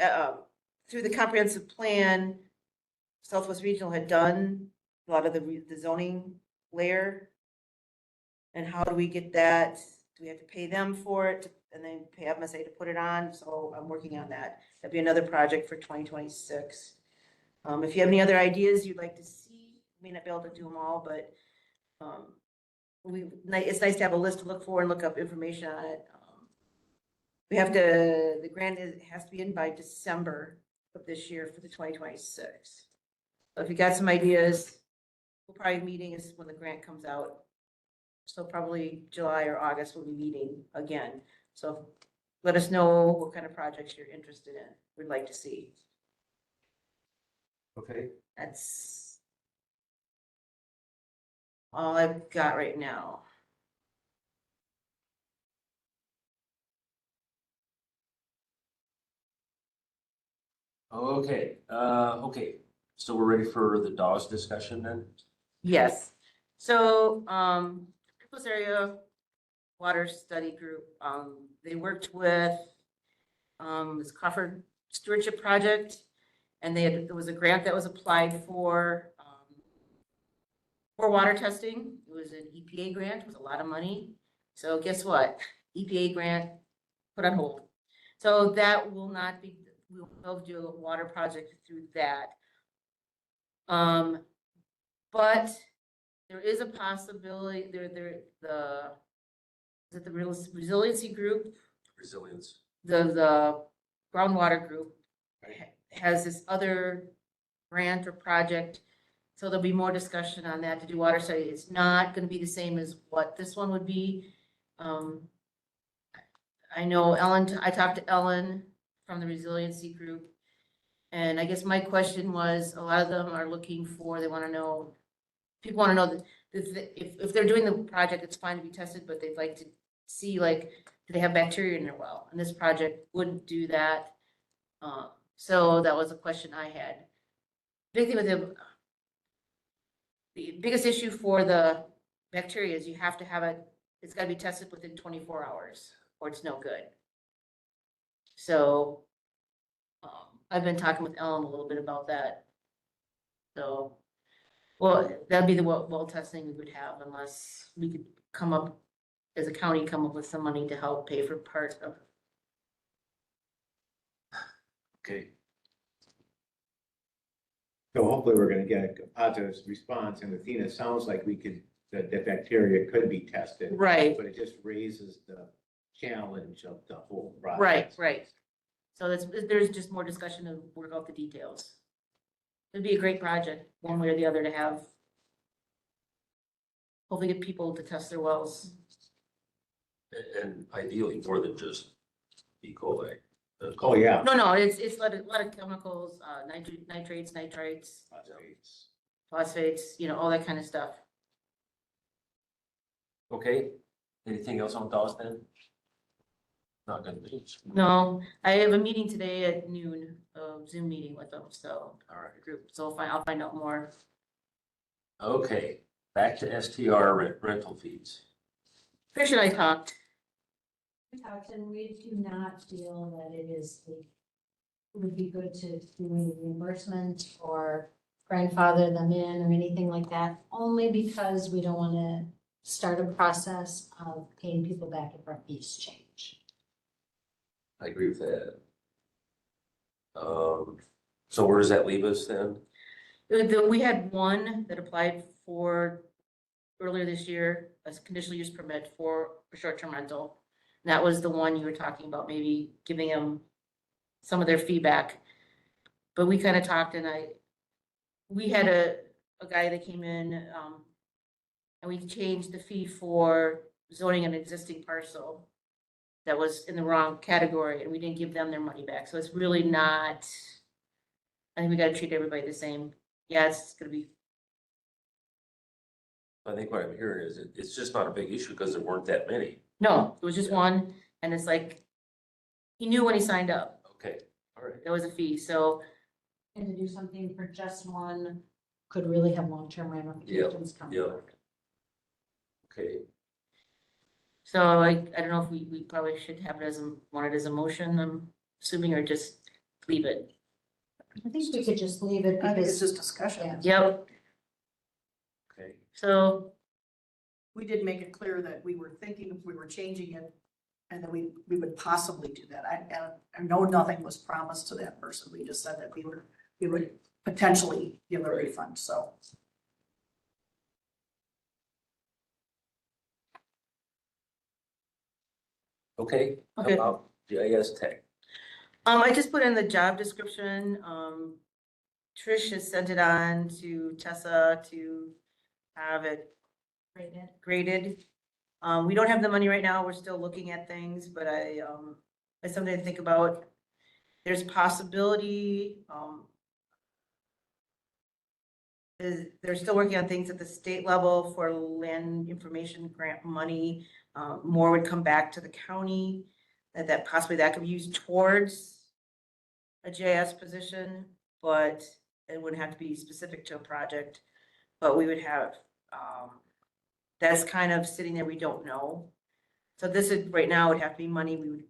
Speaker 2: through the comprehensive plan, Southwest Regional had done a lot of the zoning layer. And how do we get that? Do we have to pay them for it and then pay MSA to put it on? So I'm working on that. That'd be another project for 2026. If you have any other ideas you'd like to see, may not be able to do them all, but it's nice to have a list to look for and look up information on it. We have to, the grant has to be in by December of this year for the 2026. So if you got some ideas, we'll probably meeting is when the grant comes out. So probably July or August we'll be meeting again. So let us know what kind of projects you're interested in, we'd like to see.
Speaker 1: Okay,
Speaker 2: That's all I've got right now.
Speaker 1: okay, okay. So we're ready for the DAWS discussion then?
Speaker 2: Yes. So, People's Area Water Study Group, they worked with, this Crawford Stewardship Project. And there was a grant that was applied for water testing. It was an EPA grant, it was a lot of money. So guess what? EPA grant put on hold. So that will not be, we'll do a water project through that. But there is a possibility, is it the resiliency group?
Speaker 1: Resilience.
Speaker 2: The groundwater group has this other grant or project. So there'll be more discussion on that to do water study. It's not gonna be the same as what this one would be. I know Ellen, I talked to Ellen from the resiliency group. And I guess my question was, a lot of them are looking for, they wanna know, people wanna know that if they're doing the project, it's fine to be tested, but they'd like to see, like, do they have bacteria in their well? And this project wouldn't do that. So that was a question I had. Big thing with the biggest issue for the bacteria is you have to have it, it's gotta be tested within 24 hours or it's no good. So, I've been talking with Ellen a little bit about that. So, well, that'd be the well testing we would have unless we could come up, as a county, come up with some money to help pay for part of.
Speaker 1: Okay,
Speaker 6: So hopefully we're gonna get a positive response, and Athena, sounds like we could, that the bacteria could be tested.
Speaker 2: Right.
Speaker 6: But it just raises the challenge of the whole process.
Speaker 2: Right, right. So there's just more discussion to work out the details. It'd be a great project, one way or the other, to have. Hopefully get people to test their wells.
Speaker 1: and ideally more than just E. coli.
Speaker 6: Oh, yeah.
Speaker 2: No, it's a lot of chemicals, nitrates, nitrites,
Speaker 6: Phosphates.
Speaker 2: phosphates, all that kind of stuff.
Speaker 1: Okay, anything else on DAWS then? Not gonna be.
Speaker 2: No, I have a meeting today at noon, a Zoom meeting with them, so,
Speaker 1: All right.
Speaker 2: group, so I'll find out more.
Speaker 1: Okay, back to STR rental fees.
Speaker 2: Trish and I talked.
Speaker 4: And we do not feel that it would be good to do any reimbursement or grandfather them in or anything like that, only because we don't want to start a process of paying people back if our fees change.
Speaker 1: I agree with that. So where does that leave us then?
Speaker 2: We had one that applied for earlier this year, a conditional use permit for short-term rental. And that was the one you were talking about, maybe giving them some of their feedback. But we kind of talked and we had a guy that came in, and we changed the fee for zoning an existing parcel that was in the wrong category, and we didn't give them their money back. So it's really not, I think we gotta treat everybody the same. Yeah, it's gonna be
Speaker 1: I think what I'm hearing is it's just not a big issue because there weren't that many.
Speaker 2: No, it was just one, and it's like, he knew when he signed up,
Speaker 1: Okay, all right.
Speaker 2: there was a fee, so.
Speaker 4: And to do something for just one could really have long-term ramifications coming
Speaker 1: yeah.
Speaker 4: forward.
Speaker 1: Okay,
Speaker 2: So I don't know if we probably should have it as want it as a motion, I'm assuming, or just leave it.
Speaker 4: I think we could just leave it
Speaker 7: I think it's
Speaker 4: because,
Speaker 7: just discussion.
Speaker 4: yeah.
Speaker 2: Yep,
Speaker 1: okay.
Speaker 2: so,
Speaker 7: We did make it clear that we were thinking if we were changing it and that we would possibly do that. I know nothing was promised to that person. We just said that we would potentially give a refund, so.
Speaker 1: Okay, how
Speaker 2: Okay.
Speaker 1: about GIS tech?
Speaker 2: I just put in the job description, Trish has sent it on to Tessa to have it graded. We don't have the money right now, we're still looking at things, but it's something to think about. There's possibility, they're still working on things at the state level for land information grant money. More would come back to the county, that possibly that could be used towards a GIS position, but it wouldn't have to be specific to a project. But we would have, that's kind of sitting there, we don't know. So this is, right now, would have to be money, we would,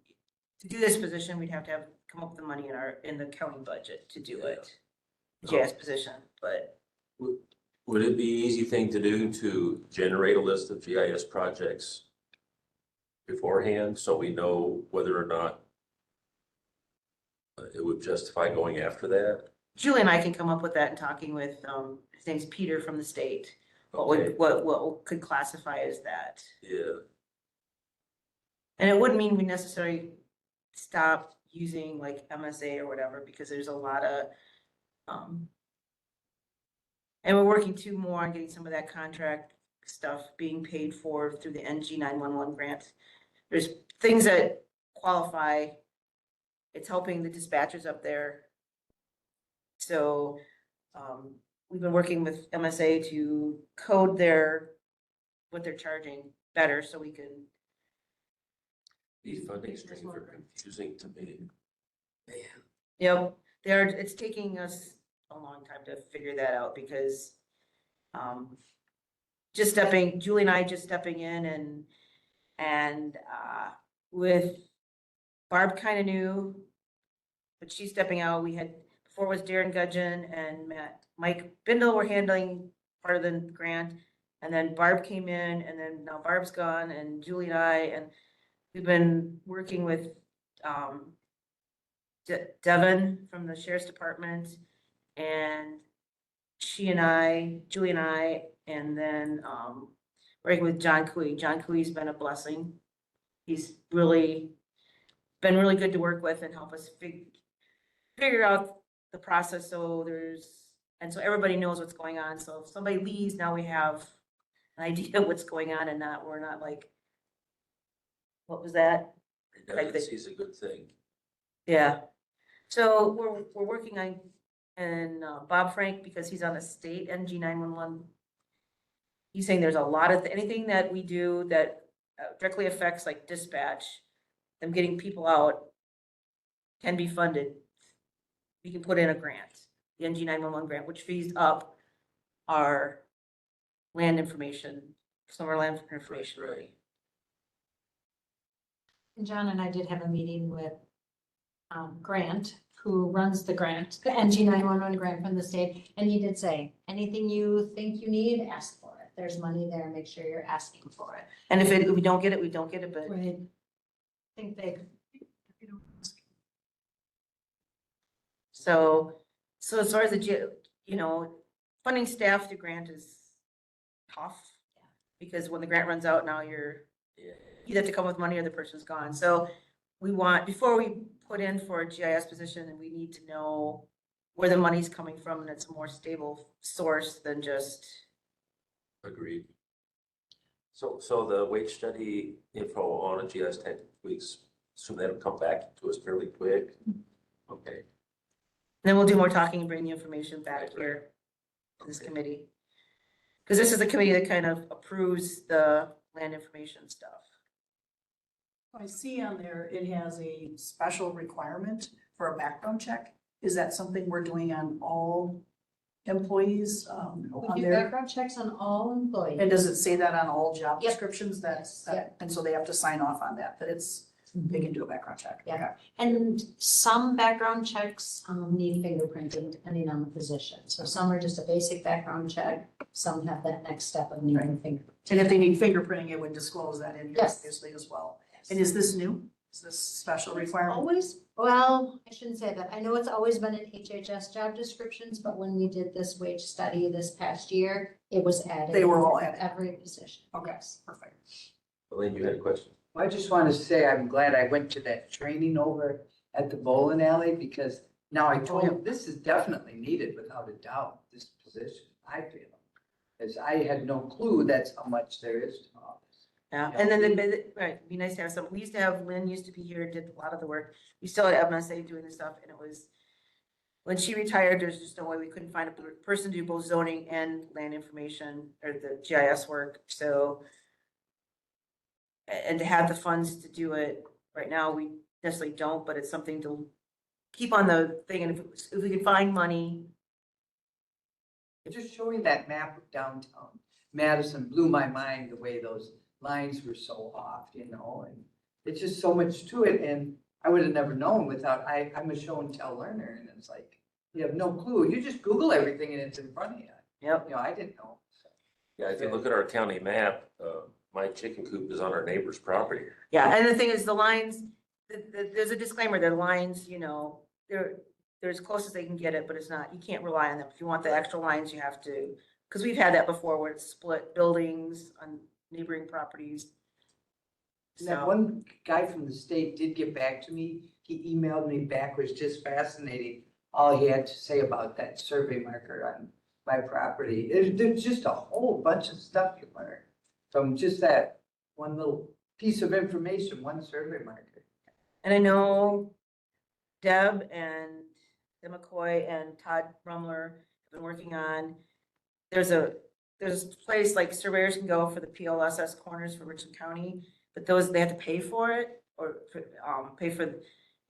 Speaker 2: to do this position, we'd have to come up with the money in the county budget to do it. GIS position, but.
Speaker 1: Would it be an easy thing to do to generate a list of GIS projects beforehand so we know whether or not it would justify going after that?
Speaker 2: Julie and I can come up with that and talking with, his name's Peter from the state.
Speaker 1: Okay.
Speaker 2: What could classify as that?
Speaker 1: Yeah,
Speaker 2: And it wouldn't mean we necessarily stop using like MSA or whatever, because there's a lot of, and we're working too more on getting some of that contract stuff being paid for through the NG 911 grant. There's things that qualify. It's helping the dispatchers up there. So, we've been working with MSA to code what they're charging better so we can.
Speaker 1: these funding streams are confusing to me. Man.
Speaker 2: Yep, it's taking us a long time to figure that out because, Julie and I just stepping in and with Barb kind of knew, but she's stepping out. Before was Darren Gudgeon and Mike Bindle were handling part of the grant. And then Barb came in and then now Barb's gone and Julie and I, and we've been working with, Devin from the Sheriff's Department, and Julie and I, and then working with John Cooey. John Cooey's been a blessing. He's been really good to work with and help us figure out the process. So everybody knows what's going on. So if somebody leaves, now we have an idea of what's going on and we're not like, what was that?
Speaker 1: Redundancy is a good thing.
Speaker 2: Yeah. So we're working on, and Bob Frank, because he's on the state NG 911. He's saying there's a lot of, anything that we do that directly affects like dispatch, them getting people out can be funded. We can put in a grant, the NG 911 grant, which fees up our land information, some of our land information.
Speaker 1: Right.
Speaker 4: And John and I did have a meeting with Grant, who runs the grant, the NG 911 grant from the state, and he did say, anything you think you need, ask for it. There's money there, make sure you're asking for it.
Speaker 2: And if we don't get it, we don't get it, but.
Speaker 4: Right. I think they.
Speaker 2: So as far as funding staff through grant is tough. Because when the grant runs out, now you have to come with money or the person's gone. So before we put in for a GIS position, and we need to know where the money's coming from and it's a more stable source than just.
Speaker 1: Agreed. So the wage study info on a GIS tech weeks, assume that'll come back to us fairly quick. Okay.
Speaker 2: Then we'll do more talking and bring the information back here to this
Speaker 1: Okay.
Speaker 2: committee. Because this is the committee that kind of approves the land information stuff.
Speaker 7: I see on there, it has a special requirement for a background check. Is that something we're doing on all employees, on
Speaker 4: We do
Speaker 7: their?
Speaker 4: background checks on all employees.
Speaker 7: And does it say that on all job
Speaker 4: Yep.
Speaker 7: descriptions? That's,
Speaker 4: Yep.
Speaker 7: and so they have to sign off on that, they can do a background check.
Speaker 4: Yeah.
Speaker 7: Okay.
Speaker 4: And some background checks need fingerprinting depending on the position. So some are just a basic background check, some have that next step of needing fingerprinting.
Speaker 7: And if they need fingerprinting, it would disclose that in here
Speaker 4: Yes.
Speaker 7: obviously as well. And is this new? Is this special requirement?
Speaker 4: Always, well, I shouldn't say that. I know it's always been in HHS job descriptions, but when we did this wage study this past year, it was added.
Speaker 7: They were all added.
Speaker 4: Every position.
Speaker 7: Okay,
Speaker 4: Yes.
Speaker 7: perfect.
Speaker 1: Elaine, you had a question?
Speaker 9: I just want to say, I'm glad I went to that training over at the bowling alley because now I told him this is definitely needed without a doubt, this position, I feel. As I had no clue that's how much there is to all this.
Speaker 2: Yeah, and then right, it'd be nice to have some, we used to have, Lynn used to be here, did a lot of the work. We still had MSA doing the stuff, and it was, when she retired, there's just no way, we couldn't find a person to do both zoning and land information, or the GIS work, so. And to have the funds to do it, right now, we necessarily don't, but it's something to keep on the thing, and if we could find money.
Speaker 9: Just showing that map of downtown Madison blew my mind the way those lines were so off, you know, and it's just so much to it. And I would have never known without, I'm a show and tell learner, and it's like, you have no clue. You just Google everything and it's in front of you.
Speaker 2: Yep.
Speaker 9: You know, I didn't know. So.
Speaker 1: Yeah, if you look at our county map, my chicken coop is on our neighbor's property.
Speaker 2: Yeah, and the thing is, the lines, there's a disclaimer, the lines, you know, they're as close as they can get it, but it's not, you can't rely on them. If you want the extra lines, you have to, because we've had that before where it's split buildings on neighboring properties.
Speaker 9: And that
Speaker 2: So,
Speaker 9: one guy from the state did get back to me. He emailed me back, was just fascinating. All he had to say about that survey marker on my property. There's just a whole bunch of stuff you learn from just that one little piece of information, one survey marker.
Speaker 2: and I know Deb and Deb McCoy and Todd Rumler have been working on, there's a place like surveyors can go for the PLSS corners for Richland County, but those, they have to pay for it or pay for,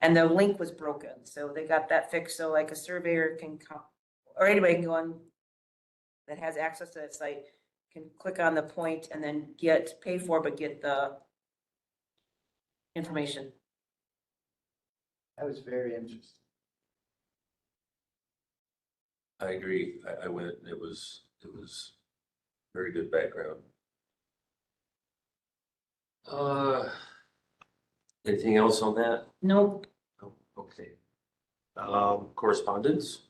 Speaker 2: and the link was broken. So they got that fixed. So like a surveyor can come, or anybody can go on that has access to that site, can click on the point and then pay for, but get the information.
Speaker 9: That was very interesting.
Speaker 1: I agree. I went, it was very good background. Anything else on that?
Speaker 2: Nope.
Speaker 1: Oh, okay. Correspondence?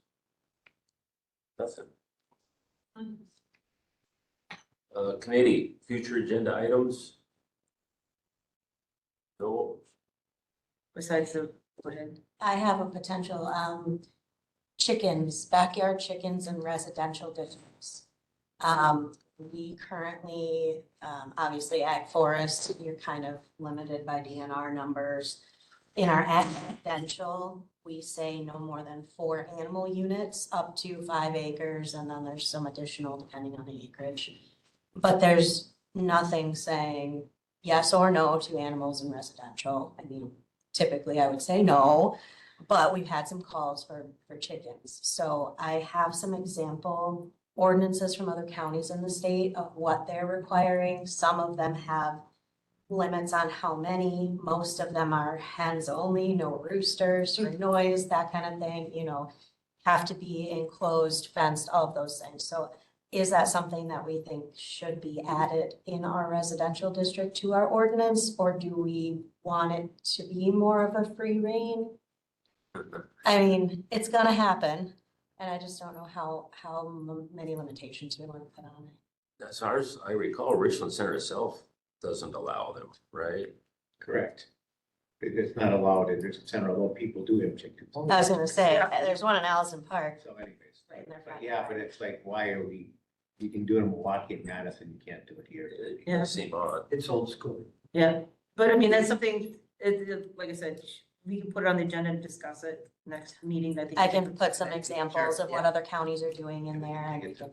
Speaker 1: Nothing. Committee, future agenda items? No.
Speaker 2: Besides the, go ahead.
Speaker 4: I have a potential, chickens, backyard chickens in residential districts. We currently, obviously ag forest, you're kind of limited by DNR numbers. In our ag residential, we say no more than 4 animal units up to 5 acres, and then there's some additional depending on the acreage. But there's nothing saying yes or no to animals in residential. I mean, typically I would say no, but we've had some calls for chickens. So I have some example ordinances from other counties in the state of what they're requiring. Some of them have limits on how many. Most of them are hens only, no roosters or noise, that kind of thing, you know, have to be enclosed, fenced, all of those things. So is that something that we think should be added in our residential district to our ordinance, or do we want it to be more of a free rein? I mean, it's gonna happen, and I just don't know how many limitations we want to put on it.
Speaker 1: As far as I recall, Richland Center itself doesn't allow them, right?
Speaker 6: Correct. It's not allowed in Richland Center, although people do have chickens.
Speaker 4: I was gonna say, there's one in Allison Park.
Speaker 6: So anyways,
Speaker 4: Right in their front
Speaker 6: yeah, but
Speaker 4: yard.
Speaker 6: it's like, why are you can do it in Milwaukee and Madison, you can't do it here.
Speaker 1: It
Speaker 2: Yeah.
Speaker 1: seem odd.
Speaker 9: It's old school.
Speaker 2: Yeah, but I mean, that's something, like I said, we can put it on the agenda and discuss it next meeting.
Speaker 4: I can put some examples of what other counties are doing in there, and we can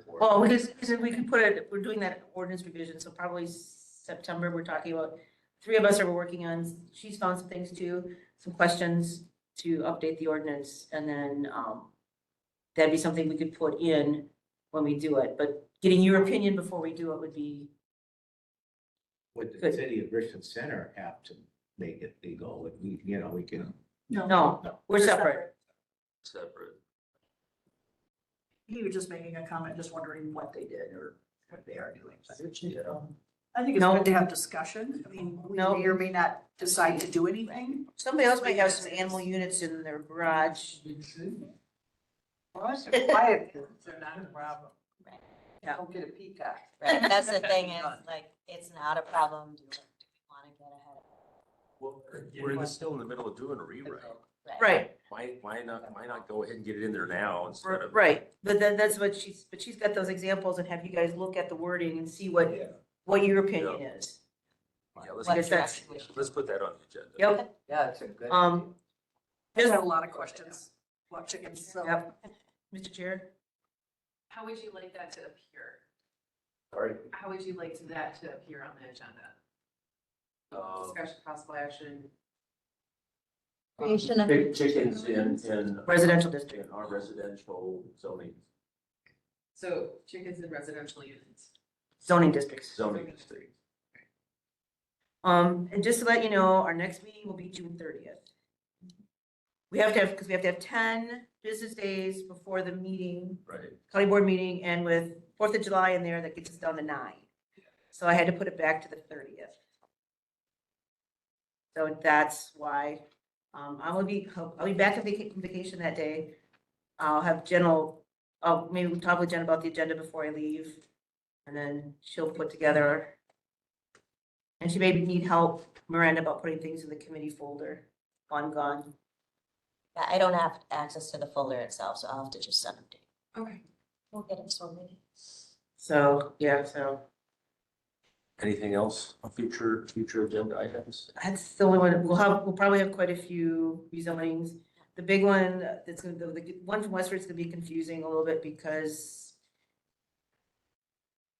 Speaker 2: Well, because we can put it, we're doing that ordinance revision, so probably September, we're talking about, three of us are working on, she's found some things too, some questions to update the ordinance, and then, that'd be something we could put in when we do it, but getting your opinion before we do it would be,
Speaker 6: Would the
Speaker 2: Good.
Speaker 6: city of Richland Center have to make it legal? Would we, we can.
Speaker 2: no, we're separate.
Speaker 1: Separate.
Speaker 7: He was just making a comment, just wondering what they did or what they are doing.
Speaker 1: Yeah.
Speaker 7: I think it's
Speaker 2: No.
Speaker 7: good to have discussion. I mean, we
Speaker 2: No.
Speaker 7: may or may not decide to do anything.
Speaker 2: Somebody else might have some animal units in their garage.
Speaker 9: Quiet kids are not a problem.
Speaker 2: Yeah.
Speaker 9: Don't get a peacock.
Speaker 4: Right, that's the thing is, like, it's not a problem, do it, if you wanna get ahead
Speaker 1: Well, still in the middle of doing a rewrite.
Speaker 4: of it.
Speaker 2: Right,
Speaker 1: Why not go ahead and get it in there now instead of?
Speaker 2: right, but then that's what she's got those examples and have you guys look at the wording and see what your opinion is.
Speaker 1: Yeah, let's,
Speaker 4: What
Speaker 1: get
Speaker 2: direction
Speaker 4: we should
Speaker 1: let's put that on the agenda.
Speaker 2: Yep,
Speaker 9: Yeah, it's a good.
Speaker 7: I just have a lot of questions about chickens, so.
Speaker 2: yep. Mr. Chair?
Speaker 12: How would you like that to appear?
Speaker 1: Sorry.
Speaker 12: How would you like that to appear on the agenda? Discussion, possible action.
Speaker 4: Creation of.
Speaker 1: Chickens in
Speaker 2: Residential district.
Speaker 1: in our residential zoning
Speaker 12: So chickens in residential units.
Speaker 2: Zoning districts.
Speaker 1: district.
Speaker 2: And just to let you know, our next meeting will be June 30th. We have to have, because we have to have 10 business days before the meeting,
Speaker 1: Right.
Speaker 2: county board meeting, and with 4th of July in there, that gets us down to 9. So I had to put it back to the 30th. So that's why, I'll be back from vacation that day. I'll have maybe we'll talk with Jen about the agenda before I leave. And then she'll put together. And she may need help, Miranda, about putting things in the committee folder while I'm gone.
Speaker 4: Yeah, I don't have access to the folder itself, so I'll have to just send them to you.
Speaker 12: Okay.
Speaker 4: We'll get it sorted.
Speaker 2: So, yeah, so
Speaker 1: Anything else on future agenda items?
Speaker 2: that's the only one. We'll probably have quite a few rezonings. The big one, the one from Westford's gonna be confusing a little bit because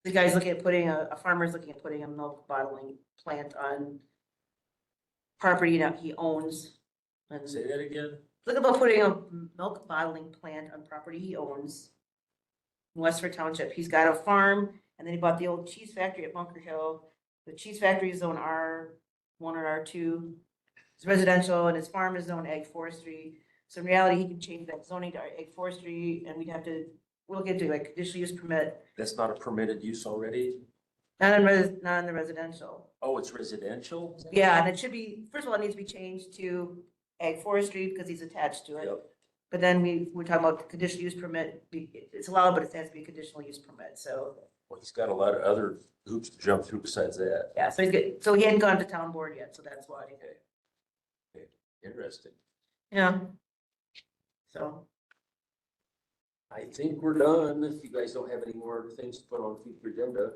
Speaker 2: the guy's looking at putting a farmer's looking at putting a milk bottling plant on property that he owns. And
Speaker 1: Say that again?
Speaker 2: look about putting a milk bottling plant on property he owns in Westford Township. He's got a farm, and then he bought the old cheese factory at Bunker Hill. The cheese factory is zone R1 or R2. It's residential, and his farm is zone ag forestry. So in reality, he can change that zoning to ag forestry, and we'll get to like conditional use permit,
Speaker 1: That's not a permitted use already?
Speaker 2: not in the residential.
Speaker 1: Oh, it's residential?
Speaker 2: Yeah, and it should be, first of all, it needs to be changed to ag forestry because he's attached to it.
Speaker 1: Yep.
Speaker 2: But then we're talking about the conditional use permit, it's allowed, but it has to be a conditional use permit, so,
Speaker 1: Well, he's got a lot of other hoops to jump through besides that.
Speaker 2: yeah, so he hadn't gone to town board yet, so that's why.
Speaker 1: Interesting.
Speaker 2: Yeah. So,
Speaker 1: I think we're done. If you guys don't have any more things to put on future agenda,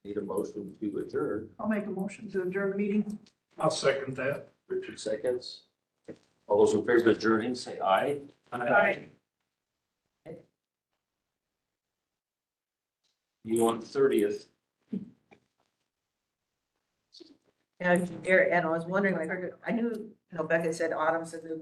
Speaker 1: need a motion to adjourn.
Speaker 7: I'll make a motion to adjourn the meeting.
Speaker 3: I'll second that.
Speaker 1: Richard seconds. All those in favor of adjourning, say aye.
Speaker 7: Aye.
Speaker 1: You on 30th.
Speaker 2: yeah, Eric, and I was wondering, I knew, Becca said autumn said that